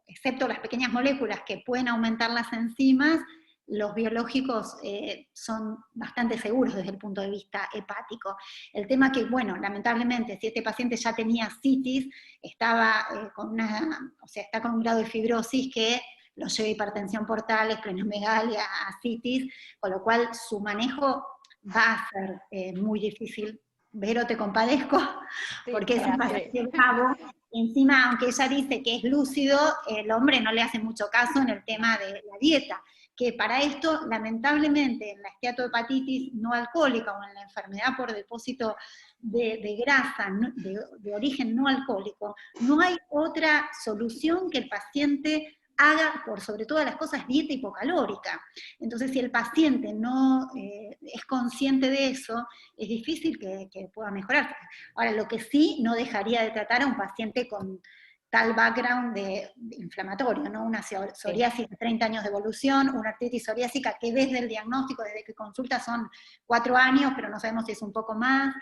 excepto las pequeñas moléculas que pueden aumentar las enzimas, los biológicos son bastante seguros desde el punto de vista hepático. El tema que, bueno, lamentablemente, si este paciente ya tenía citis, está con un grado de fibrosis que lo lleva a hipertensión portal, esplenomegalia, a citis, con lo cual su manejo va a ser muy difícil. Vero, te compadezco, porque es un paciente bravo. Encima, aunque ella dice que es lúcido, el hombre no le hace mucho caso en el tema de la dieta, que para esto, lamentablemente, en la esteatohepatitis no alcohólica o en la enfermedad por depósito de grasa de origen no alcohólico, no hay otra solución que el paciente haga, por sobre todas las cosas, dieta hipocalórica. Entonces, si el paciente no es consciente de eso, es difícil que pueda mejorar. Ahora, lo que sí, no dejaría de tratar a un paciente con tal background de inflamatorio, ¿no? Una psoriasis de 30 años de evolución, una artritis psoriásica que desde el diagnóstico, desde que consulta son 4 años, pero no sabemos si es un poco más.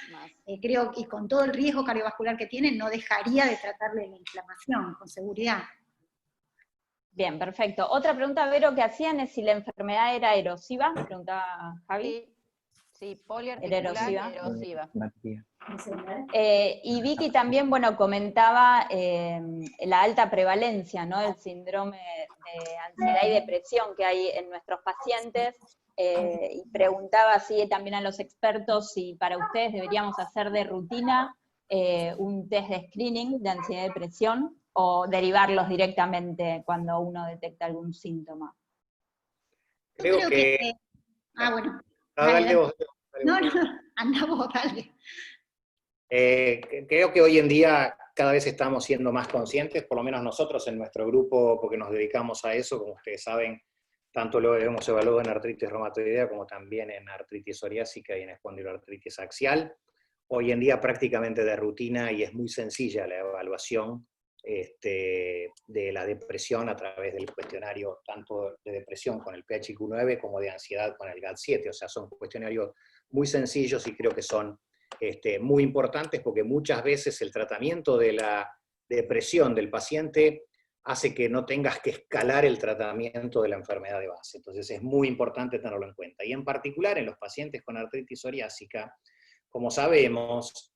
Creo que con todo el riesgo cardiovascular que tiene, no dejaría de tratarle la inflamación, con seguridad. Bien, perfecto. Otra pregunta, Vero, que hacían es si la enfermedad era erosiva, preguntaba Javi. Sí, poliarticular erosiva. Y Vicky también, bueno, comentaba la alta prevalencia, ¿no?, del síndrome de ansiedad y depresión que hay en nuestros pacientes, y preguntaba así también a los expertos si para ustedes deberíamos hacer de rutina un test de screening de ansiedad y depresión, o derivarlos directamente cuando uno detecta algún síntoma. Creo que... bueno. Dale vos. No, anda vos, dale. Creo que hoy en día cada vez estamos siendo más conscientes, por lo menos nosotros en nuestro grupo, porque nos dedicamos a eso, como ustedes saben, tanto lo hemos evaluado en artritis reumatoidea como también en artritis psoriásica y en espondiloartritis axial. Hoy en día prácticamente de rutina, y es muy sencilla la evaluación de la depresión a través del cuestionario, tanto de depresión con el PHQ-9 como de ansiedad con el GAD-7, o sea, son cuestionarios muy sencillos y creo que son muy importantes, porque muchas veces el tratamiento de la depresión del paciente hace que no tengas que escalar el tratamiento de la enfermedad de base. Entonces es muy importante tenerlo en cuenta. Y en particular en los pacientes con artritis psoriásica, como sabemos,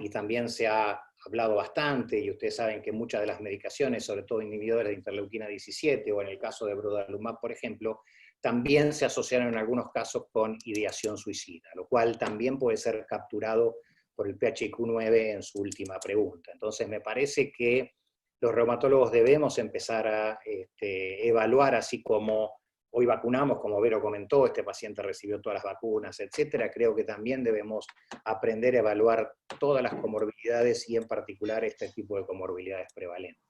y también se ha hablado bastante, y ustedes saben que muchas de las medicaciones, sobre todo inhibidores de interleuquina 17, o en el caso de brodalumab, por ejemplo, también se asociaron en algunos casos con ideación suicida, lo cual también puede ser capturado por el PHQ-9 en su última pregunta. Entonces me parece que los reumatólogos debemos empezar a evaluar, así como hoy vacunamos, como Vero comentó, este paciente recibió todas las vacunas, etcétera. Creo que también debemos aprender a evaluar todas las comorbilidades y en particular este tipo de comorbilidades prevalentes.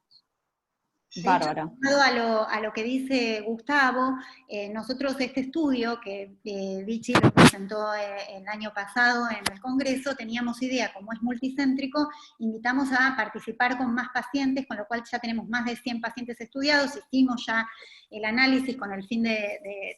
Bárbaro. A lo que dice Gustavo, nosotros este estudio que Vichy lo presentó el año pasado en el Congreso, teníamos idea, como es multicéntrico, invitamos a participar con más pacientes, con lo cual ya tenemos más de 100 pacientes estudiados, hicimos ya el análisis con el fin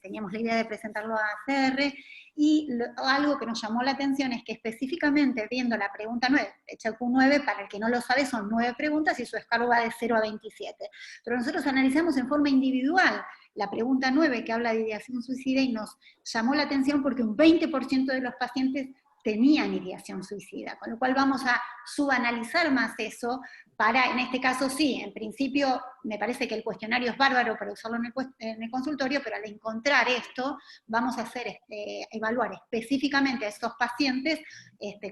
teníamos la idea de presentarlo a ACR, y algo que nos llamó la atención es que específicamente viendo la pregunta 9, hecha Q9, para el que no lo sabe, son 9 preguntas y su escala va de 0 a 27. Pero nosotros analizamos en forma individual la pregunta 9 que habla de ideación suicida y nos llamó la atención porque un 20% de los pacientes tenían ideación suicida, con lo cual vamos a subanalizar más eso para, en este caso sí, en principio me parece que el cuestionario es bárbaro para usarlo en el consultorio, pero al encontrar esto vamos a hacer evaluar específicamente a estos pacientes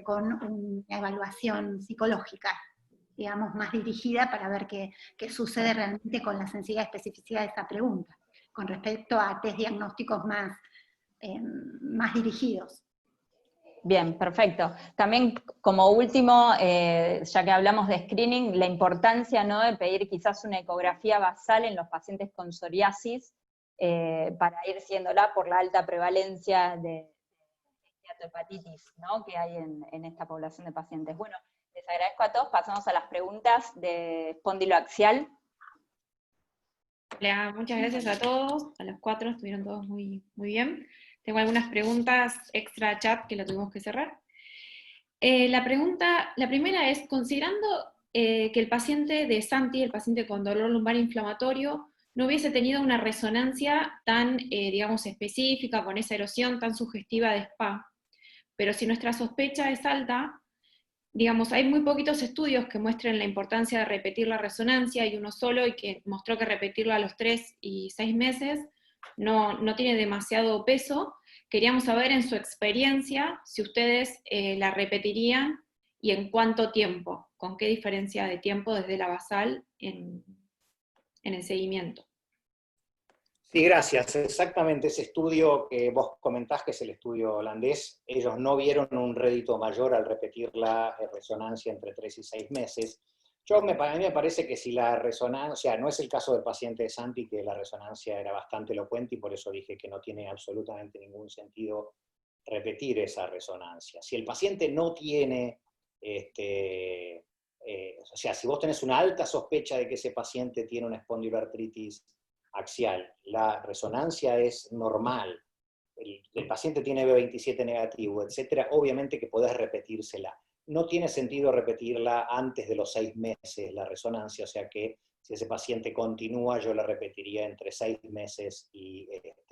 con una evaluación psicológica, digamos, más dirigida para ver qué sucede realmente con la sensibilidad y especificidad de esta pregunta, con respecto a test diagnósticos más dirigidos. Bien, perfecto. También como último, ya que hablamos de screening, la importancia, ¿no?, de pedir quizás una ecografía basal en los pacientes con psoriasis para ir siéndola por la alta prevalencia de hepatitis, ¿no?, que hay en esta población de pacientes. Bueno, les agradezco a todos, pasamos a las preguntas de espondiloaxial. Hola, muchas gracias a todos, a los 4 estuvieron todos muy bien. Tengo algunas preguntas extra chat que lo tuvimos que cerrar. La primera es, considerando que el paciente de Santi, el paciente con dolor lumbar inflamatorio, no hubiese tenido una resonancia tan, digamos, específica, con esa erosión tan sugestiva de SPA, pero si nuestra sospecha es alta, digamos, hay muy poquitos estudios que muestren la importancia de repetir la resonancia, y uno solo, y que mostró que repetirla a los 3 y 6 meses no tiene demasiado peso. Queríamos saber en su experiencia si ustedes la repetirían y en cuánto tiempo, con qué diferencia de tiempo desde la basal en el seguimiento. Sí, gracias. Exactamente ese estudio que vos comentás, que es el estudio holandés, ellos no vieron un rédito mayor al repetir la resonancia entre 3 y 6 meses. A mí me parece que si la resonancia, no es el caso del paciente de Santi, que la resonancia era bastante elocuente y por eso dije que no tiene absolutamente ningún sentido repetir esa resonancia. Si el paciente no tiene, o sea, si vos tenés una alta sospecha de que ese paciente tiene una espondiloartritis axial, la resonancia es normal, el paciente tiene B27 negativo, etcétera, obviamente que podés repetírsela. No tiene sentido repetirla antes de los 6 meses la resonancia, o sea que si ese paciente continúa, yo la repetiría entre 6 meses y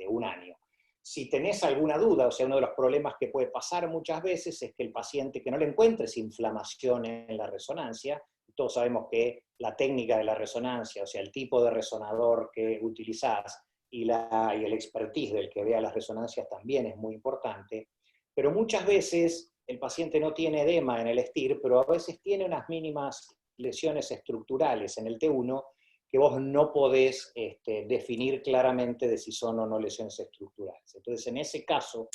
1 año. Si tenés alguna duda, o sea, uno de los problemas que puede pasar muchas veces es que el paciente, que no le encuentres inflamación en la resonancia, todos sabemos que la técnica de la resonancia, o sea, el tipo de resonador que utilizás y el expertise del que vea las resonancias también es muy importante, pero muchas veces el paciente no tiene edema en el STIR, pero a veces tiene unas mínimas lesiones estructurales en el T1 que vos no podés definir claramente de si son o no lesiones estructurales. Entonces, en ese caso,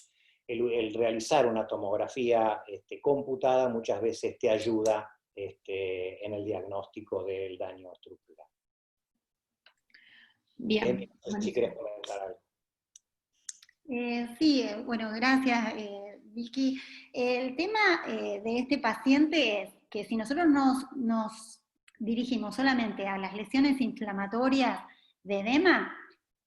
el realizar una tomografía computada muchas veces te ayuda en el diagnóstico del daño estructural. Bien. Si querés comentar algo. Sí, bueno, gracias, Vicky. El tema de este paciente es que si nosotros nos dirigimos solamente a las lesiones inflamatorias de edema,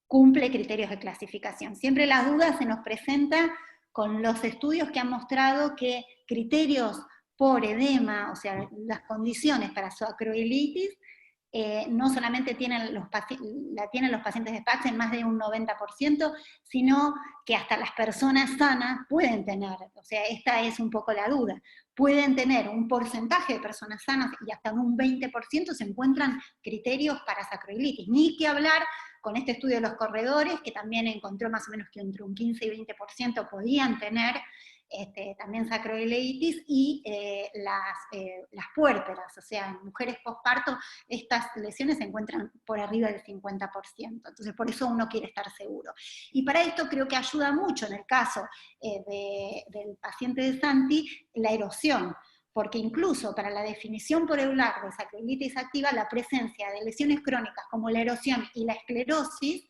cumple criterios de clasificación. Siempre las dudas se nos presentan con los estudios que han mostrado que criterios por edema, o sea, las condiciones para su acroilitis, no solamente la tienen los pacientes de SPAX en más de un 90%, sino que hasta las personas sanas pueden tener, o sea, esta es un poco la duda, pueden tener un porcentaje de personas sanas y hasta en un 20% se encuentran criterios para sacroilitis, ni que hablar con este estudio de los corredores, que también encontró más o menos que entre un 15 y 20% podían tener también sacroileitis, y las puérperas, o sea, en mujeres posparto, estas lesiones se encuentran por arriba del 50%, entonces por eso uno quiere estar seguro. Y para esto creo que ayuda mucho en el caso del paciente de Santi, la erosión, porque incluso para la definición por Euler de sacroileitis activa, la presencia de lesiones crónicas como la erosión y la esclerosis,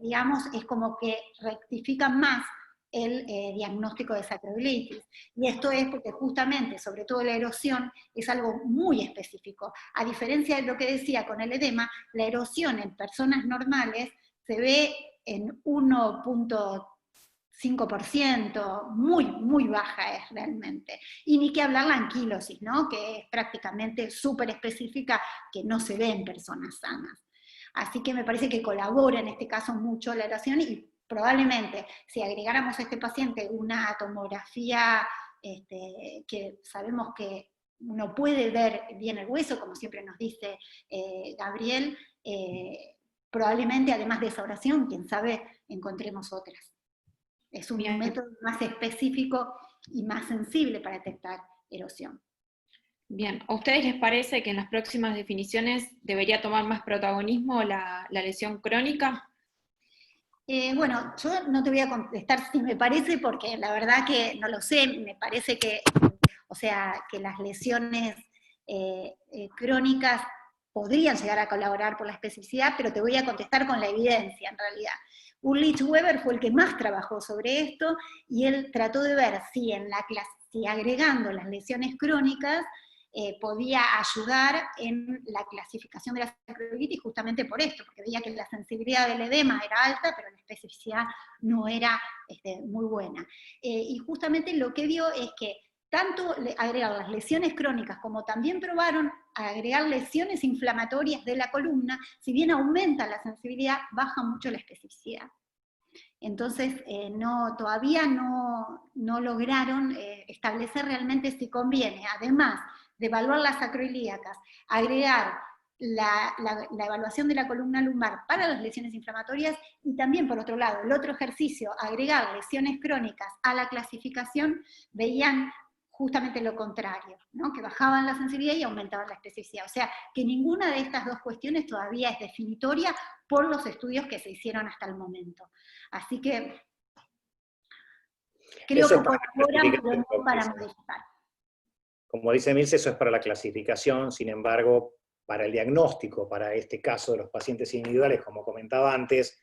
digamos, es como que rectifican más el diagnóstico de sacroileitis. Y esto es porque justamente, sobre todo la erosión, es algo muy específico. A diferencia de lo que decía con el edema, la erosión en personas normales se ve en 1.5%, muy, muy baja es realmente. Y ni que hablar la anquilosis, ¿no? Que es prácticamente súper específica, que no se ve en personas sanas. Así que me parece que colabora en este caso mucho la erosión, y probablemente si agregáramos a este paciente una tomografía que sabemos que uno puede ver bien el hueso, como siempre nos dice Gabriel, probablemente además de esa oración, quién sabe, encontremos otras. Es un método más específico y más sensible para detectar erosión. Bien, ¿a ustedes les parece que en las próximas definiciones debería tomar más protagonismo la lesión crónica? Bueno, yo no te voy a contestar si me parece, porque la verdad que no lo sé. Me parece que, o sea, que las lesiones crónicas podrían llegar a colaborar por la especificidad, pero te voy a contestar con la evidencia en realidad. Ulrich Weber fue el que más trabajó sobre esto, y él trató de ver si, si agregando las lesiones crónicas podía ayudar en la clasificación de la sacroileitis, justamente por esto, porque veía que la sensibilidad del edema era alta, pero la especificidad no era muy buena. Y justamente lo que vio es que tanto agregar las lesiones crónicas como también probaron agregar lesiones inflamatorias de la columna, si bien aumenta la sensibilidad, baja mucho la especificidad. Entonces, todavía no lograron establecer realmente si conviene, además de evaluar las sacroiliacas, agregar la evaluación de la columna lumbar para las lesiones inflamatorias, y también, por otro lado, el otro ejercicio, agregar lesiones crónicas a la clasificación. Veían justamente lo contrario, ¿no? Que bajaban la sensibilidad y aumentaban la especificidad. O sea, que ninguna de estas dos cuestiones todavía es definitoria por los estudios que se hicieron hasta el momento. Así que creo que colaboran, pero no para modificar. Como dice Milce, eso es para la clasificación. Sin embargo, para el diagnóstico, para este caso de los pacientes individuales, como comentaba antes,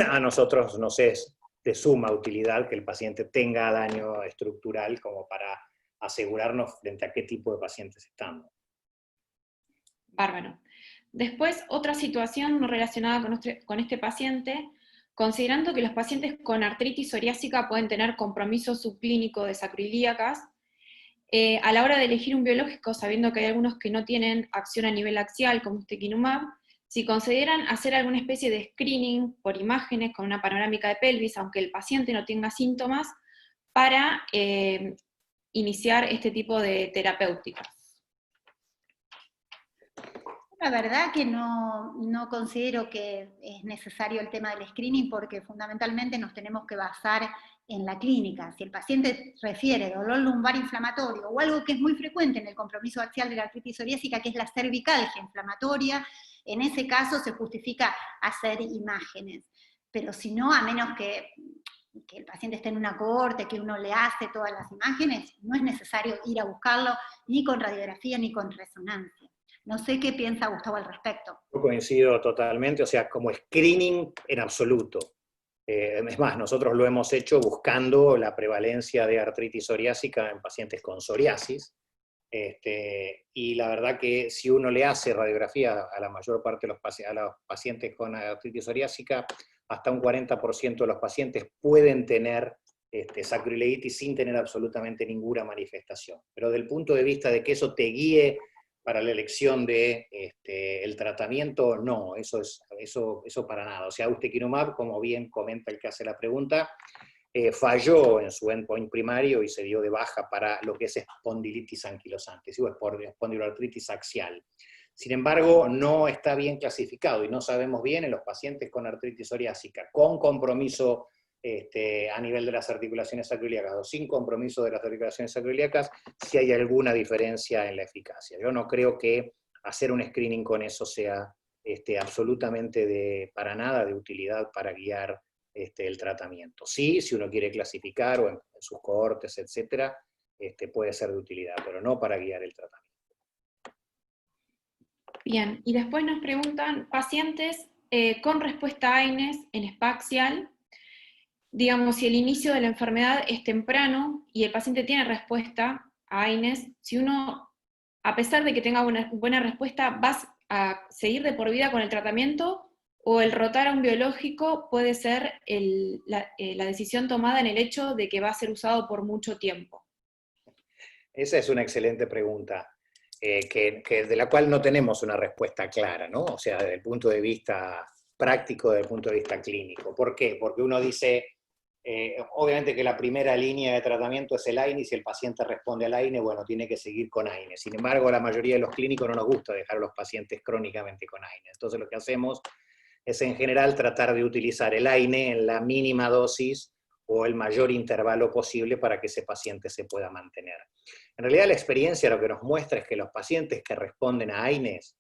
a nosotros nos es de suma utilidad que el paciente tenga daño estructural, como para asegurarnos frente a qué tipo de pacientes estamos. Bárbaro. Después, otra situación relacionada con este paciente, considerando que los pacientes con artritis psoriásica pueden tener compromiso subclínico de sacroiliacas, a la hora de elegir un biológico, sabiendo que hay algunos que no tienen acción a nivel axial, como ustekinumab, si consideran hacer alguna especie de screening por imágenes con una panorámica de pelvis, aunque el paciente no tenga síntomas, para iniciar este tipo de terapéuticas. La verdad que no considero que es necesario el tema del screening, porque fundamentalmente nos tenemos que basar en la clínica. Si el paciente refiere dolor lumbar inflamatorio, o algo que es muy frecuente en el compromiso axial de la artritis psoriásica, que es la cervicalgia inflamatoria, en ese caso se justifica hacer imágenes. Pero si no, a menos que el paciente esté en una cohorte, que uno le hace todas las imágenes, no es necesario ir a buscarlo ni con radiografía ni con resonancia. No sé qué piensa Gustavo al respecto. Yo coincido totalmente, o sea, como screening en absoluto. Es más, nosotros lo hemos hecho buscando la prevalencia de artritis psoriásica en pacientes con psoriasis, y la verdad que si uno le hace radiografía a la mayor parte de los pacientes con artritis psoriásica, hasta un 40% de los pacientes pueden tener sacroileitis sin tener absolutamente ninguna manifestación. Pero del punto de vista de que eso te guíe para la elección de el tratamiento, no, eso para nada. O sea, ustekinumab, como bien comenta el que hace la pregunta, falló en su endpoint primario y se dio de baja para lo que es espondilitis anquilosante, o espondiloartritis axial. Sin embargo, no está bien clasificado y no sabemos bien en los pacientes con artritis psoriásica, con compromiso a nivel de las articulaciones sacroiliacas o sin compromiso de las articulaciones sacroiliacas, si hay alguna diferencia en la eficacia. Yo no creo que hacer un screening con eso sea absolutamente para nada de utilidad para guiar el tratamiento. Sí, si uno quiere clasificar o en sus cohortes, etcétera, puede ser de utilidad, pero no para guiar el tratamiento. Bien, y después nos preguntan pacientes con respuesta a AINES en SPA axial, digamos, si el inicio de la enfermedad es temprano y el paciente tiene respuesta a AINES, si uno, a pesar de que tenga una buena respuesta, ¿vas a seguir de por vida con el tratamiento o el rotar a un biológico puede ser la decisión tomada en el hecho de que va a ser usado por mucho tiempo? Esa es una excelente pregunta, de la cual no tenemos una respuesta clara, ¿no? O sea, desde el punto de vista práctico, desde el punto de vista clínico. ¿Por qué? Porque uno dice, obviamente que la primera línea de tratamiento es el AINE, y si el paciente responde al AINE, bueno, tiene que seguir con AINE. Sin embargo, a la mayoría de los clínicos no nos gusta dejar a los pacientes crónicamente con AINE. Entonces lo que hacemos es en general tratar de utilizar el AINE en la mínima dosis o el mayor intervalo posible para que ese paciente se pueda mantener. En realidad la experiencia lo que nos muestra es que los pacientes que responden a AINES,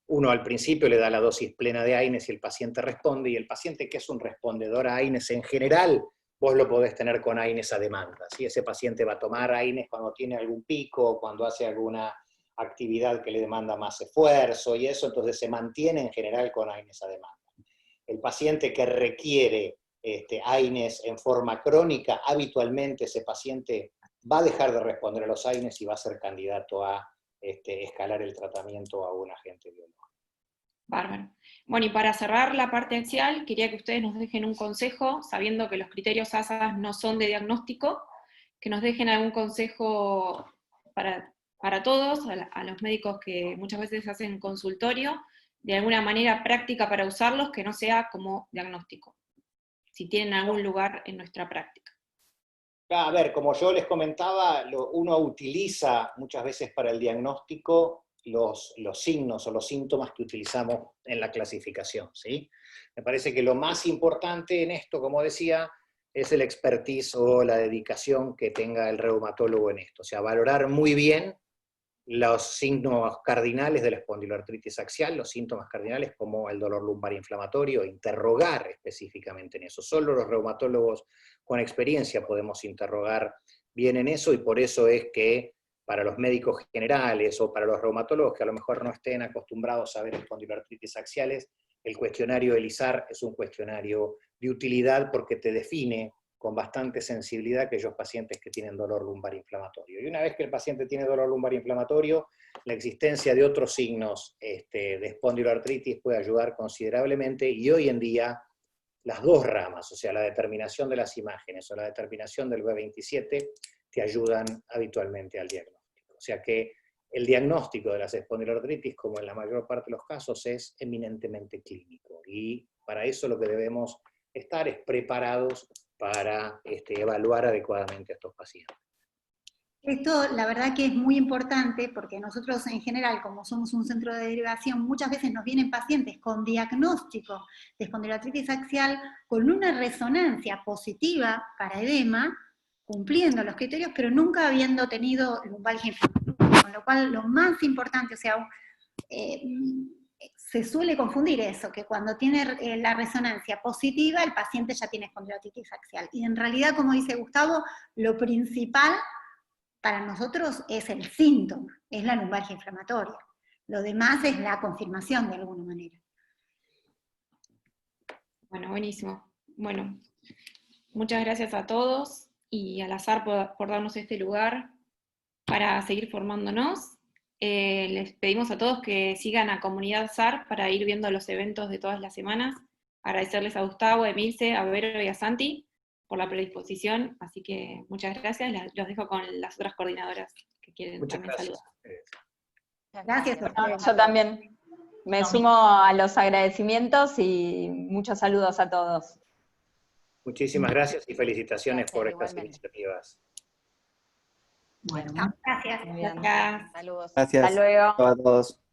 uno al principio le da la dosis plena de AINES y el paciente responde, y el paciente que es un respondedor a AINES en general, vos lo podés tener con AINES a demanda. ¿Sí? Ese paciente va a tomar AINES cuando tiene algún pico, o cuando hace alguna actividad que le demanda más esfuerzo y eso, entonces se mantiene en general con AINES a demanda. El paciente que requiere AINES en forma crónica, habitualmente ese paciente va a dejar de responder a los AINES y va a ser candidato a escalar el tratamiento a un agente biológico. Bárbaro. Bueno, y para cerrar la parte axial, quería que ustedes nos dejen un consejo, sabiendo que los criterios ASAS no son de diagnóstico, que nos dejen algún consejo para todos, a los médicos que muchas veces hacen consultorio, de alguna manera práctica para usarlos, que no sea como diagnóstico, si tienen algún lugar en nuestra práctica. A ver, como yo les comentaba, uno utiliza muchas veces para el diagnóstico los signos o los síntomas que utilizamos en la clasificación, ¿sí? Me parece que lo más importante en esto, como decía, es el expertise o la dedicación que tenga el reumatólogo en esto. O sea, valorar muy bien los signos cardinales de la espondiloartritis axial, los síntomas cardinales como el dolor lumbar inflamatorio, interrogar específicamente en eso. Solo los reumatólogos con experiencia podemos interrogar bien en eso, y por eso es que para los médicos generales o para los reumatólogos que a lo mejor no estén acostumbrados a ver espondiloartritis axiales, el cuestionario ELISAR es un cuestionario de utilidad porque te define con bastante sensibilidad aquellos pacientes que tienen dolor lumbar inflamatorio. Y una vez que el paciente tiene dolor lumbar inflamatorio, la existencia de otros signos de espondiloartritis puede ayudar considerablemente, y hoy en día las dos ramas, o sea, la determinación de las imágenes o la determinación del B27, te ayudan habitualmente al diagnóstico. O sea que el diagnóstico de las espondiloartritis, como en la mayor parte de los casos, es eminentemente clínico, y para eso lo que debemos estar es preparados para evaluar adecuadamente a estos pacientes. Esto la verdad que es muy importante porque nosotros en general, como somos un centro de derivación, muchas veces nos vienen pacientes con diagnóstico de espondiloartritis axial con una resonancia positiva para edema, cumpliendo los criterios, pero nunca habiendo tenido lumbalgia inflamatoria, con lo cual lo más importante, o sea, se suele confundir eso, que cuando tiene la resonancia positiva, el paciente ya tiene espondiloartritis axial. Y en realidad, como dice Gustavo, lo principal para nosotros es el síntoma, es la lumbalgia inflamatoria. Lo demás es la confirmación de alguna manera. Bueno, buenísimo. Bueno, muchas gracias a todos y al azar por darnos este lugar para seguir formándonos. Les pedimos a todos que sigan a Comunidad SAR para ir viendo los eventos de todas las semanas. Agradecerles a Gustavo, a Emilce, a Vero y a Santi por la predisposición, así que muchas gracias. Los dejo con las otras coordinadoras que quieren Muchas también gracias. saludar. Gracias a ustedes. Yo también me sumo a los agradecimientos y muchos saludos a todos. Muchísimas gracias y felicitaciones por estas Igualmente. iniciativas. Bueno, Gracias. Muy bien. Gracias. Saludos. Gracias. Hasta luego. a todos.